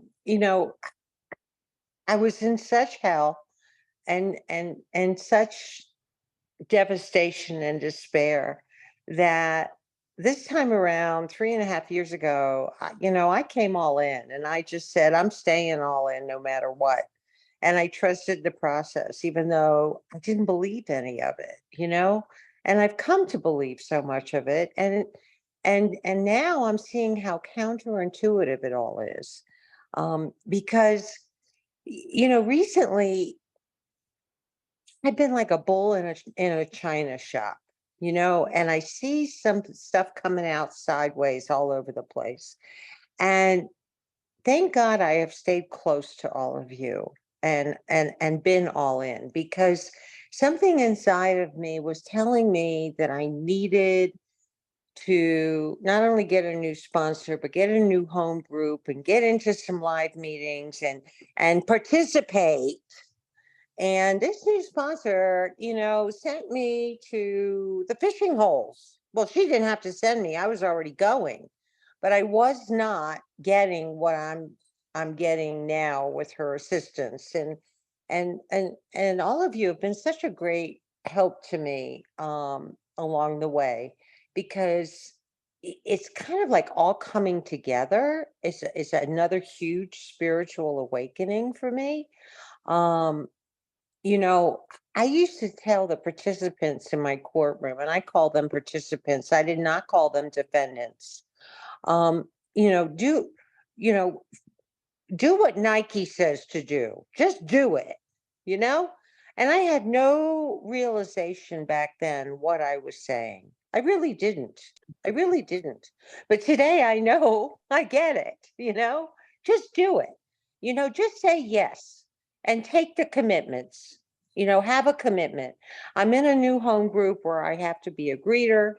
was in such hell and such devastation and despair that this time around, 3.5 years ago, I came all in and I just said, I'm staying all in no matter what. And I trusted the process, even though I didn't believe any of it. And I've come to believe so much of it. And now I'm seeing how counterintuitive it all is. Because, recently I've been like a bull in a china shop, and I see some stuff coming out sideways all over the place. And thank God I have stayed close to all of you and been all in, because something inside of me was telling me that I needed to not only get a new sponsor, but get a new home group and get into some live meetings and participate. And this new sponsor, sent me to the fishing holes. Well, she didn't have to send me. I was already going, but I was not getting what I'm getting now with her assistance. And all of you have been such a great help to me along the way, because it's kind of like all coming together. It's another huge spiritual awakening for me. Um, you know, I used to tell the participants in my courtroom, and I call them participants, I did not call them defendants. You know, you know, do what Nike says to do. Just do it, you know? And I had no realization back then what I was saying. I really didn't. I really didn't. But today I know, I get it, you know? Just do it. You know, just say yes and take the commitments. You know, have a commitment. I'm in a new home group where I have to be a greeter,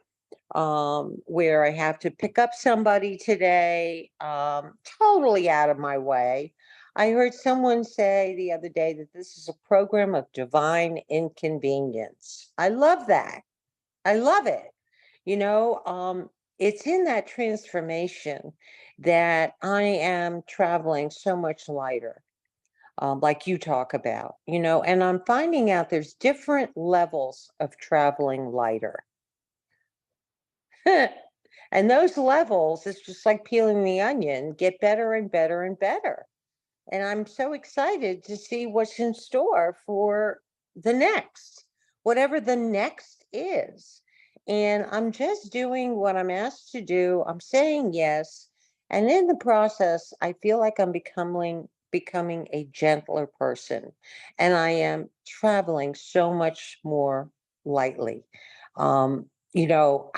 where I have to pick up somebody today, totally out of my way. I heard someone say the other day that this is a program of divine inconvenience. I love that. I love it. You know, it's in that transformation that I am traveling so much lighter, like you talk about, you know, and I'm finding out there's different levels of traveling lighter. And those levels, it's just like peeling the onion, get better and better and better. And I'm so excited to see what's in store for the next, whatever the next is. And I'm just doing what I'm asked to do. I'm saying yes. And in the process, I feel like I'm becoming a gentler person. And I am traveling so much more lightly. You know,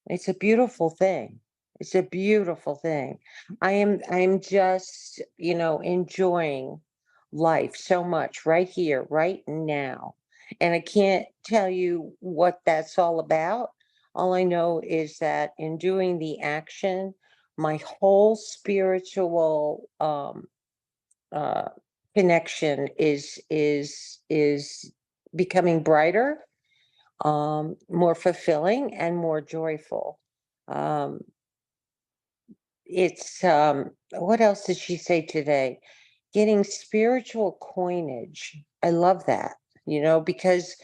it's a beautiful thing. It's a beautiful thing. I'm just, you know, enjoying life so much right here, right now. And I can't tell you what that's all about. All I know is that in doing the action, my whole spiritual uh connection is becoming brighter, more fulfilling and more joyful. Um, it's what else did she say today? Getting spiritual coinage. I love that, you know, because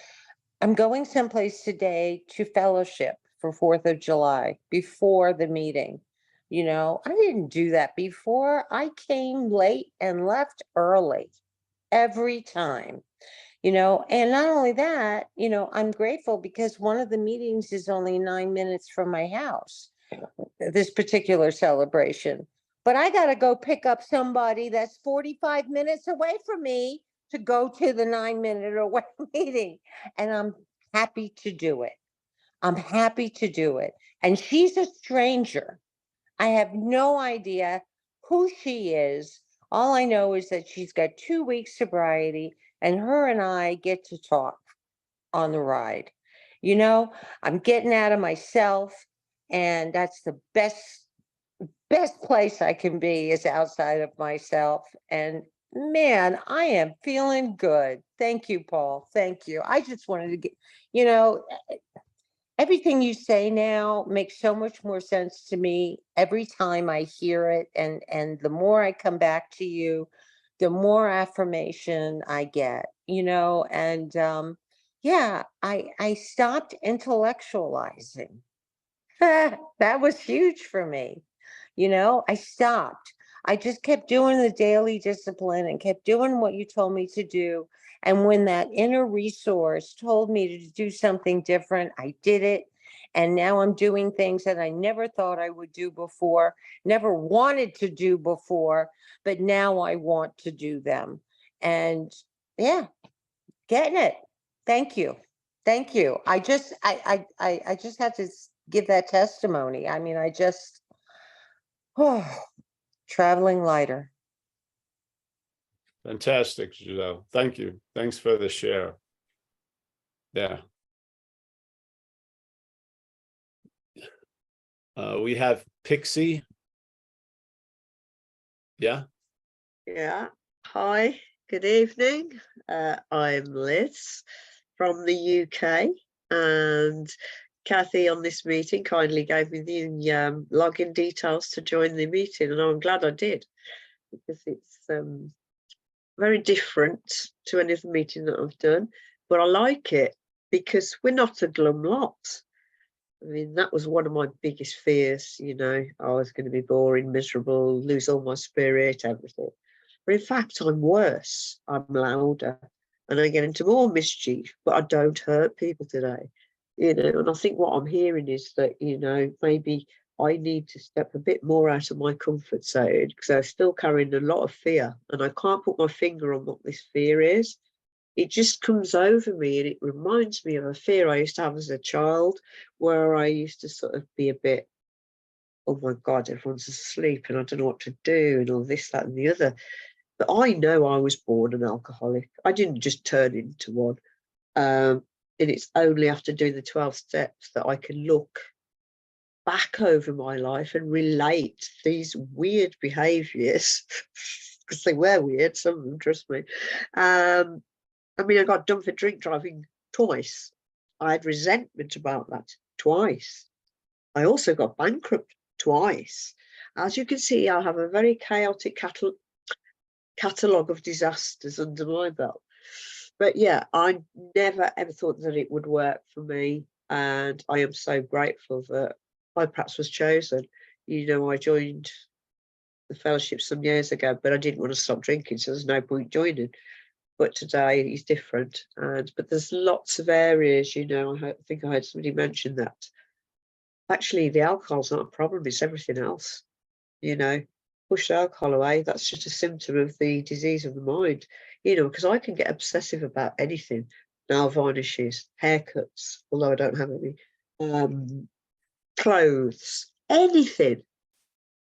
I'm going someplace today to fellowship for 4th of July before the meeting. You know, I didn't do that before. I came late and left early every time. You know, and not only that, you know, I'm grateful because one of the meetings is only 9 minutes from my house, this particular celebration. But I got to go pick up somebody that's 45 minutes away from me to go to the 9 minute away meeting. And I'm happy to do it. I'm happy to do it. And she's a stranger. I have no idea who she is. All I know is that she's got 2 weeks sobriety, and her and I get to talk on the ride. You know, I'm getting out of myself, and that's the best place I can be is outside of myself. And man, I am feeling good. Thank you, Paul. Thank you. I just wanted to get, you know, everything you say now makes so much more sense to me every time I hear it. And the more I come back to you, the more affirmation I get, you know, and yeah, I stopped intellectualizing. That was huge for me. You know, I stopped. I just kept doing the daily discipline and kept doing what you told me to do. And when that inner resource told me to do something different, I did it. And now I'm doing things that I never thought I would do before, never wanted to do before, but now I want to do them. And yeah, getting it. Thank you. Thank you. I just had to give that testimony. I mean, oh, traveling lighter. Fantastic, Giselle. Thank you. Thanks for the share. Yeah. We have Pixie. Yeah. Yeah. Hi, good evening. I'm Liz from the UK, and Kathy on this meeting kindly gave me the login details to join the meeting, and I'm glad I did, because it's very different to any other meeting that I've done, but I like it because we're not a glum lot. I mean, that was one of my biggest fears, you know, I was going to be boring, miserable, lose all my spirit, everything. But in fact, I'm worse. I'm louder and I get into more mischief, but I don't hurt people today. And I think what I'm hearing is that, maybe I need to step a bit more out of my comfort zone because I'm still carrying a lot of fear and I can't put my finger on what this fear is. It just comes over me and it reminds me of a fear I used to have as a child where I used to sort of be a bit, oh my God, everyone's asleep and I don't know what to do and all this, that and the other. But I know I was born an alcoholic. I didn't just turn into one. And it's only after doing the 12 steps that I can look back over my life and relate these weird behaviours, because they were weird, some of them, trust me. I mean, I got done for drink driving twice. I had resentment about that twice. I also got bankrupt twice. As you can see, I have a very chaotic catalogue of disasters under my belt. But yeah, I never ever thought that it would work for me. And I am so grateful that I perhaps was chosen. I joined the fellowship some years ago, but I didn't want to stop drinking, so there's no point joining. But today it's different. But there's lots of areas, I think I heard somebody mention that. Actually, the alcohol's not a problem, it's everything else. Push the alcohol away, that's just a symptom of the disease of the mind. Because I can get obsessive about anything. Nail varnishes, haircuts, although I don't have any, clothes, anything,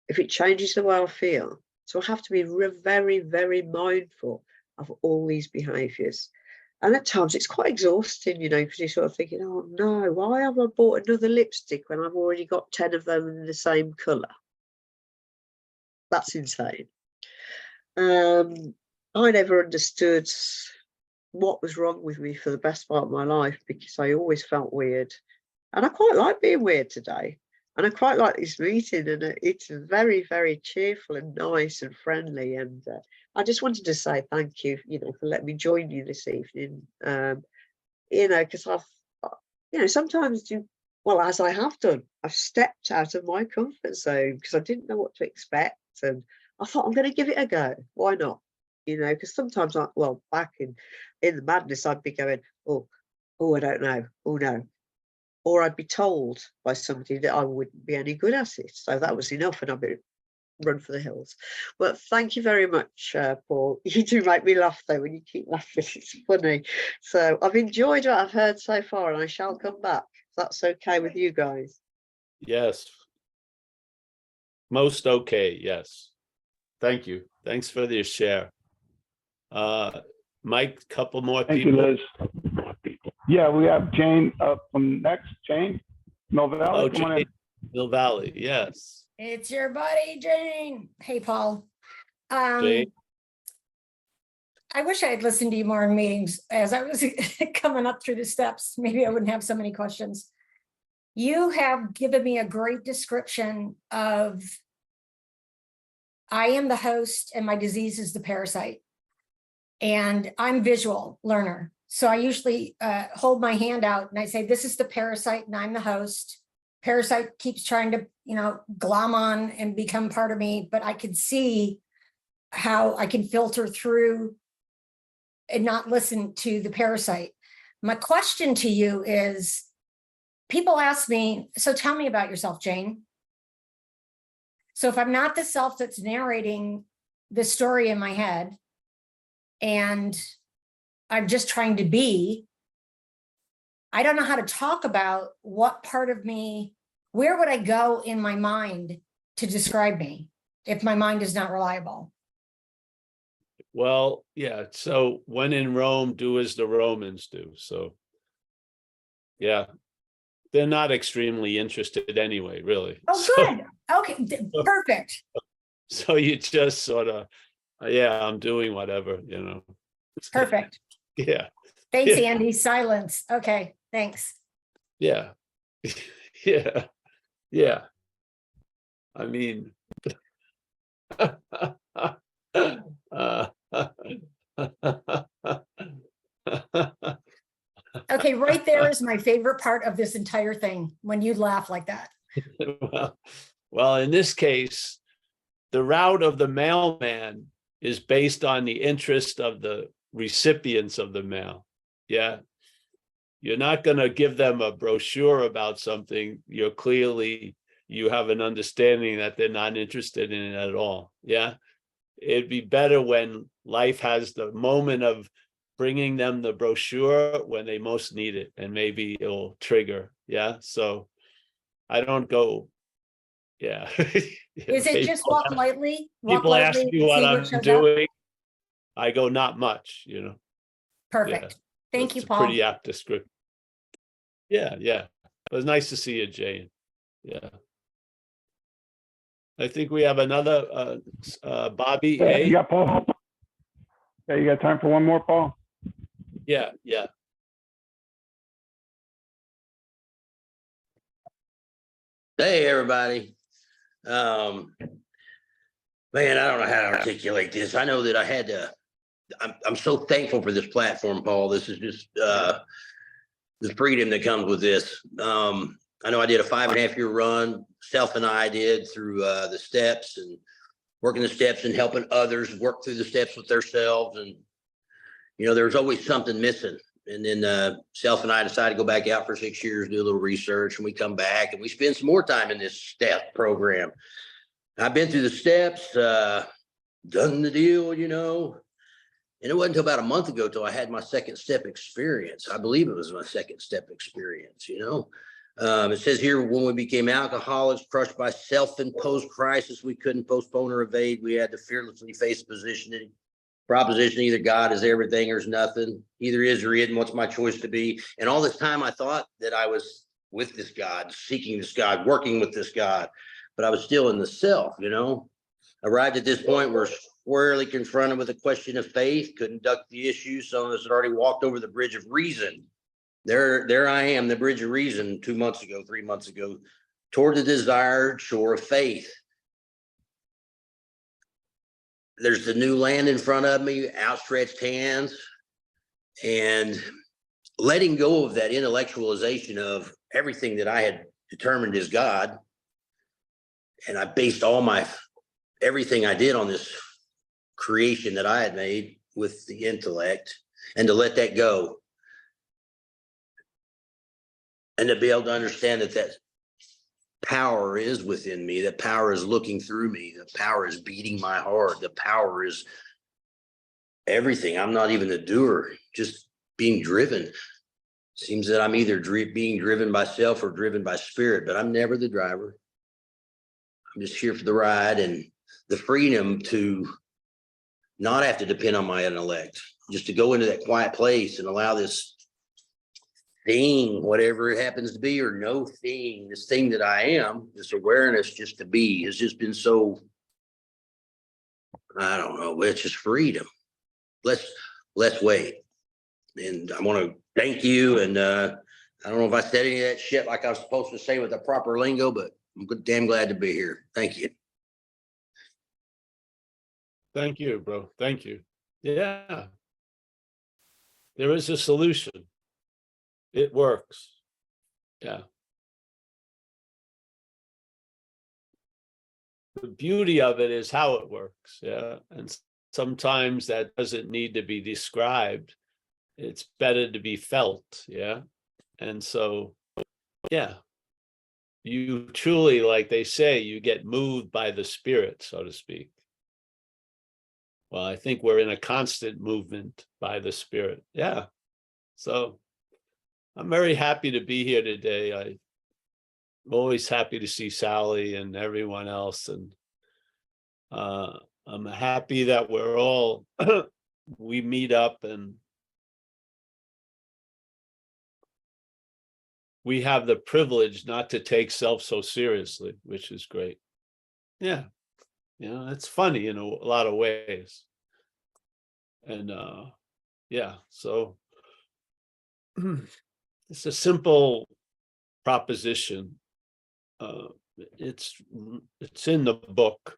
if it changes the way I feel. So I have to be very, very mindful of all these behaviours. And at times it's quite exhausting, because you're sort of thinking, oh no, why have I bought another lipstick when I've already got 10 of them in the same colour? That's insane. I never understood what was wrong with me for the best part of my life because I always felt weird. And I quite like being weird today. And I quite like this meeting, and it's very, very cheerful and nice and friendly. And I just wanted to say thank you, for letting me join you this evening. Because I've, sometimes as I have done, I've stepped out of my comfort zone because I didn't know what to expect. And I thought, I'm going to give it a go. Why not? Because sometimes back in the madness, I'd be going, oh, I don't know. Oh, no. Or I'd be told by somebody that I wouldn't be any good at it. So that was enough and I'd be run for the hills. Well, thank you very much, Paul. You do make me laugh though when you keep laughing. It's funny. So I've enjoyed what I've heard so far and I shall come back. If that's okay with you guys. Yes. Most okay, yes. Thank you. Thanks for your share. Mike, couple more Thank people. you, Liz. Yeah, we have Jane up from next. Jane, Mill Valley, Oh, come on in. Jane, Mill Valley, yes. It's your buddy, Jane. Hey, Paul. Jane, I wish I had listened to you more in meetings as I was coming up through the steps. Maybe I wouldn't have so many questions. You have given me a great description of I am the host and my disease is the parasite. And I'm visual learner. So I usually hold my hand out and I say, this is the parasite and I'm the host. Parasite keeps trying to, glom on and become part of me, but I can see how I can filter through and not listen to the parasite. My question to you is, people ask me, so tell me about yourself, Jane. So if I'm not the self that's narrating the story in my head, and I'm just trying to be, I don't know how to talk about what part of me, where would I go in my mind to describe me if my mind is not reliable? well, yeah, so when in Rome, do as the Romans do. So, yeah, they're not extremely interested anyway, really. Oh, So- good. Okay, perfect. So you just sort of, yeah, I'm doing whatever, Perfect. Yeah, Thanks, Yeah. Andy. Silence. Okay, thanks. yeah, yeah, yeah. I mean, Okay, right there is my favorite part of this entire thing, when you laugh like that. well, in this case, the route of the mailman is based on the interest of the recipients of the mail. Yeah. You're not going to give them a brochure about something. You have an understanding that they're not interested in it at all. Yeah. It'd be better when life has the moment of bringing them the brochure when they most need it, and maybe it'll trigger. Yeah. So I don't go. Yeah. Is it just walk lightly? Walk People ask lightly me and what see I'm shows up? doing. I go, not much, Perfect. Thank you, That's a Paul. pretty apt description. Yeah. It was nice to see you, Jane. Yeah. I think we have another Bobby Yeah, A. you got Paul? Yeah, you got time for one more, Paul? Yeah. Hey, everybody. Man, I don't know how to articulate this. I know that I had to, I'm so thankful for this platform, Paul. This is just the freedom that comes with this. I know I did a 5.5-year run, self and I did, through the steps and working the steps and helping others work through the steps with themselves. And, there's always something missing. And then self and I decided to go back out for 6 years, do a little research, and we come back and we spend some more time in this step program. I've been through the steps, done the deal, and it wasn't until about a month ago till I had my second step experience. I believe it was my second step experience. It says here, when we became alcoholics, crushed by self-imposed crisis we couldn't postpone or evade, we had to fearlessly face the proposition, either God is everything or is nothing, either is or isn't, what's my choice to be? And all this time I thought that I was with this God, seeking this God, working with this God, but I was still in the self. Arrived at this point, we're squarely confronted with a question of faith, couldn't duck the issue. Some of us had already walked over the bridge of reason. There I am, the bridge of reason 2 months ago, 3 months ago, toward the desired shore of faith. There's the new land in front of me, outstretched hands, and letting go of that intellectualization of everything that I had determined is God. And I based everything I did on this creation that I had made with the intellect, and to let that go. And to be able to understand that power is within me, that power is looking through me, the power is beating my heart, the power is everything. I'm not even the doer, just being driven. Seems that I'm either being driven by self or driven by spirit, but I'm never the driver. I'm just here for the ride, and the freedom to not have to depend on my intellect, just to go into that quiet place and allow this thing, whatever it happens to be, or no thing, this thing that I am, this awareness just to be, has just been so, I don't know, it's just freedom. Let's wait. And I want to thank you. And I don't know if I said any of that shit like I was supposed to say with the proper lingo, but I'm damn glad to be here. Thank you. Thank you, bro. Thank you. Yeah. There is a solution. It works. Yeah. The beauty of it is how it works. Yeah. And sometimes that doesn't need to be described. It's better to be felt. Yeah. And so, yeah, you truly, like they say, you get moved by the spirit, so to speak. Well, I think we're in a constant movement by the spirit. Yeah. So I'm very happy to be here today. I'm always happy to see Sally and everyone else. And I'm happy that we're all, we meet up and we have the privilege not to take self so seriously, which is great. Yeah. It's funny in a lot of ways. And yeah, so it's a simple proposition. It's in the book.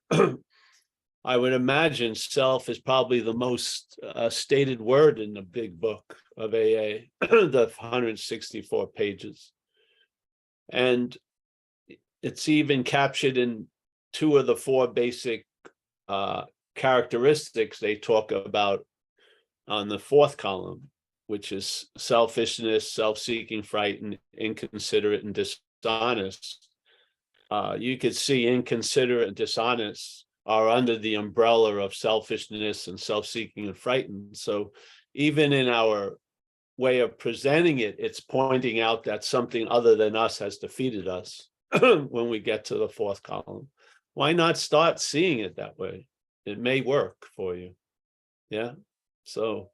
I would imagine self is probably the most stated word in the big book of AA, the 164 pages. And it's even captured in 2 of the 4 basic characteristics they talk about on the fourth column, which is selfishness, self-seeking, frightened, inconsiderate, and dishonest. You could see inconsiderate and dishonest are under the umbrella of selfishness and self-seeking and frightened. So even in our way of presenting it, it's pointing out that something other than us has defeated us when we get to the fourth column. Why not start seeing it that way? It may work for you. Yeah. So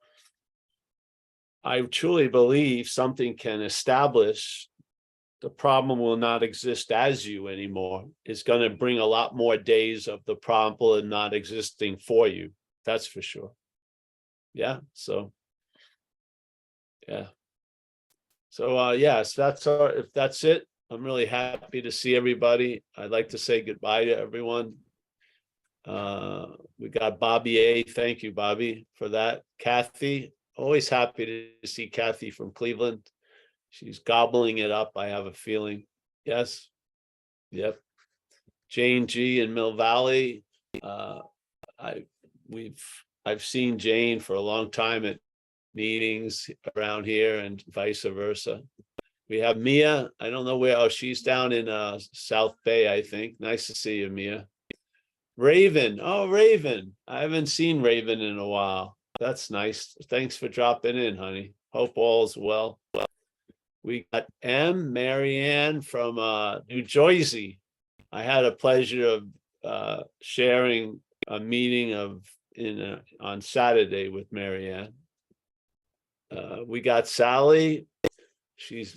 I truly believe something can establish the problem will not exist as you anymore. It's going to bring a lot more days of the problem not existing for you. That's for sure. Yeah. So, yeah. So, yes, that's our, if that's it, I'm really happy to see everybody. I'd like to say goodbye to everyone. We got Bobby A. Thank you, Bobby, for that. Kathy, always happy to see Kathy from Cleveland. She's gobbling it up, I have a feeling. Yes. Yep. Jane G. in Mill Valley. I've seen Jane for a long time at meetings around here and vice versa. We have Mia. I don't know where. Oh, she's down in South Bay, I think. Nice to see you, Mia. Raven. Oh, Raven. I haven't seen Raven in a while. That's nice. Thanks for dropping in, honey. Hope all's well. We got Marianne from New Jersey. I had a pleasure of sharing a meeting on Saturday with Marianne. We got Sally. She's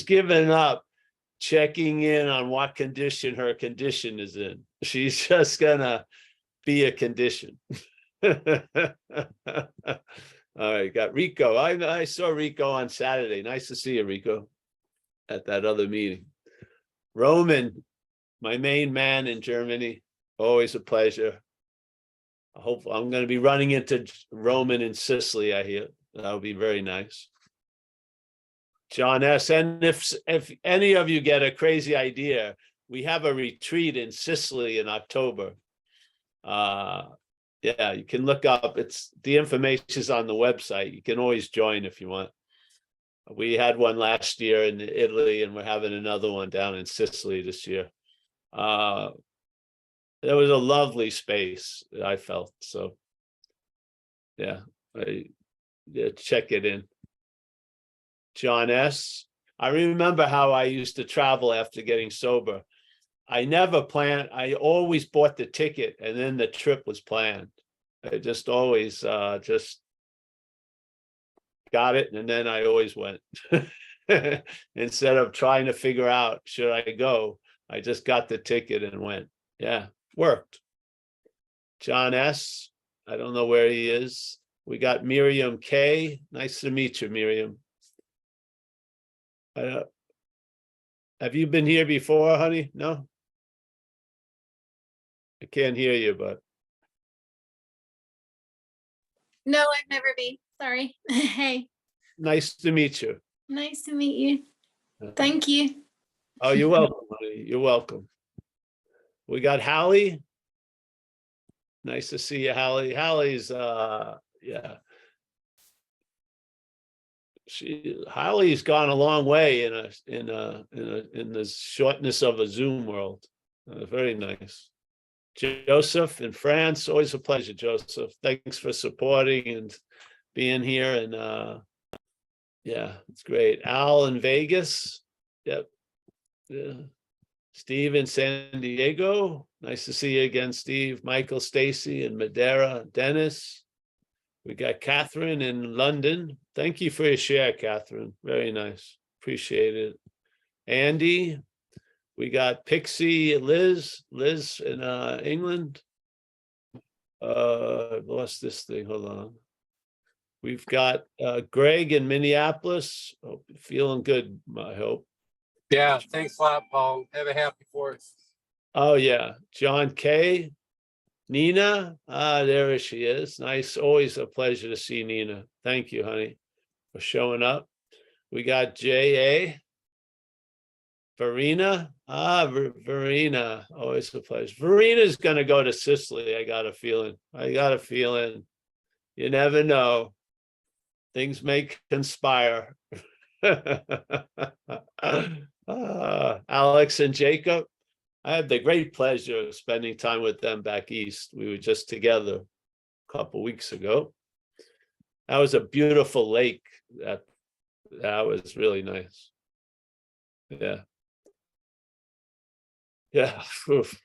given up checking in on what condition her condition is in. She's just gonna be a condition. All right, got Rico. I saw Rico on Saturday. Nice to see you, Rico, at that other meeting. Roman, my main man in Germany. Always a pleasure. I hope I'm going to be running into Roman in Sicily, I hear. That would be very nice. John S. And if any of you get a crazy idea, we have a retreat in Sicily in October. Yeah, you can look up. The information is on the website. You can always join if you want. We had one last year in Italy, and we're having another one down in Sicily this year. There was a lovely space, I felt. So, yeah, check it in. John S. I remember how I used to travel after getting sober. I never planned. I always bought the ticket, and then the trip was planned. I just always just got it, and then I always went. Instead of trying to figure out, should I go? I just got the ticket and went. Yeah, worked. John S. I don't know where he is. We got Miriam K. Nice to meet you, Miriam. Have you been here before, honey? No? I can't hear you, but. No, I've never been. Sorry. Hey. Nice to meet you. Nice to meet you. Thank you. Oh, you're welcome, honey. You're welcome. We got Hallie. Nice to see you, Hallie. Hallie's yeah. Hallie's gone a long way in the shortness of a Zoom world. Very nice. Joseph in France, always a pleasure, Joseph. Thanks for supporting and being here. And yeah, it's great. Al in Vegas. Yep. Yeah. Steve in San Diego. Nice to see you again, Steve. Michael, Stacy in Madeira. Dennis. We got Catherine in London. Thank you for your share, Catherine. Very nice. Appreciate it. Andy. We got Pixie, Liz in England. I lost this thing. Hold on. We've got Greg in Minneapolis. Oh, feeling good, I hope. Yeah, thanks a lot, Paul. Have a happy 4th. Oh, yeah. John K. Nina. There she is. Nice. Always a pleasure to see Nina. Thank you, honey, for showing up. We got J.A. Farina. Verena, always a pleasure. Verena's gonna go to Sicily. I got a feeling. You never know. Things may conspire. Alex and Jacob, I had the great pleasure of spending time with them back east. We were just together a couple weeks ago. That was a beautiful lake. That was really nice. Yeah. Yeah. Oof.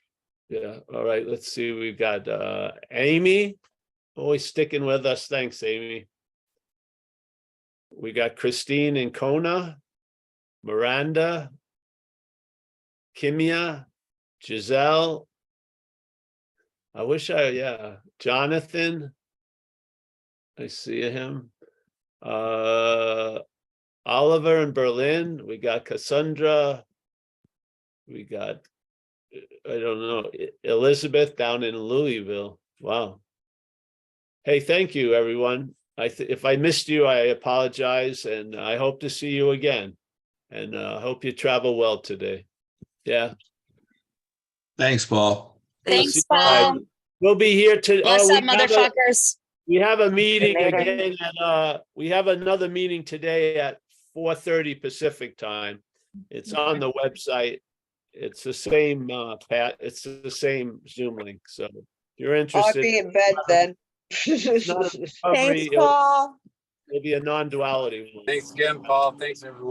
Yeah. All right. Let's see. We've got Amy, always sticking with us. Thanks, Amy. We got Christine in Kona, Miranda, Kimia, Giselle. Jonathan. I see him. Oliver in Berlin. We got Cassandra. We got, I don't know, Elizabeth down in Louisville. Wow. Hey, thank you, everyone. If I missed you, I apologize, and I hope to see you again. And hope you travel well today. Yeah. Thanks, Paul. Thanks, Paul. We'll be here to. What's up, motherfuckers? We have a meeting Later. again we have another meeting today at 4:30 Pacific time. It's on the website. It's the same it's the same Zoom link. So if you're I'll interested. be in bed then. It's not a recovery, Thanks, Paul. it'll be a non-duality one. Thanks again, Paul. Thanks, everyone.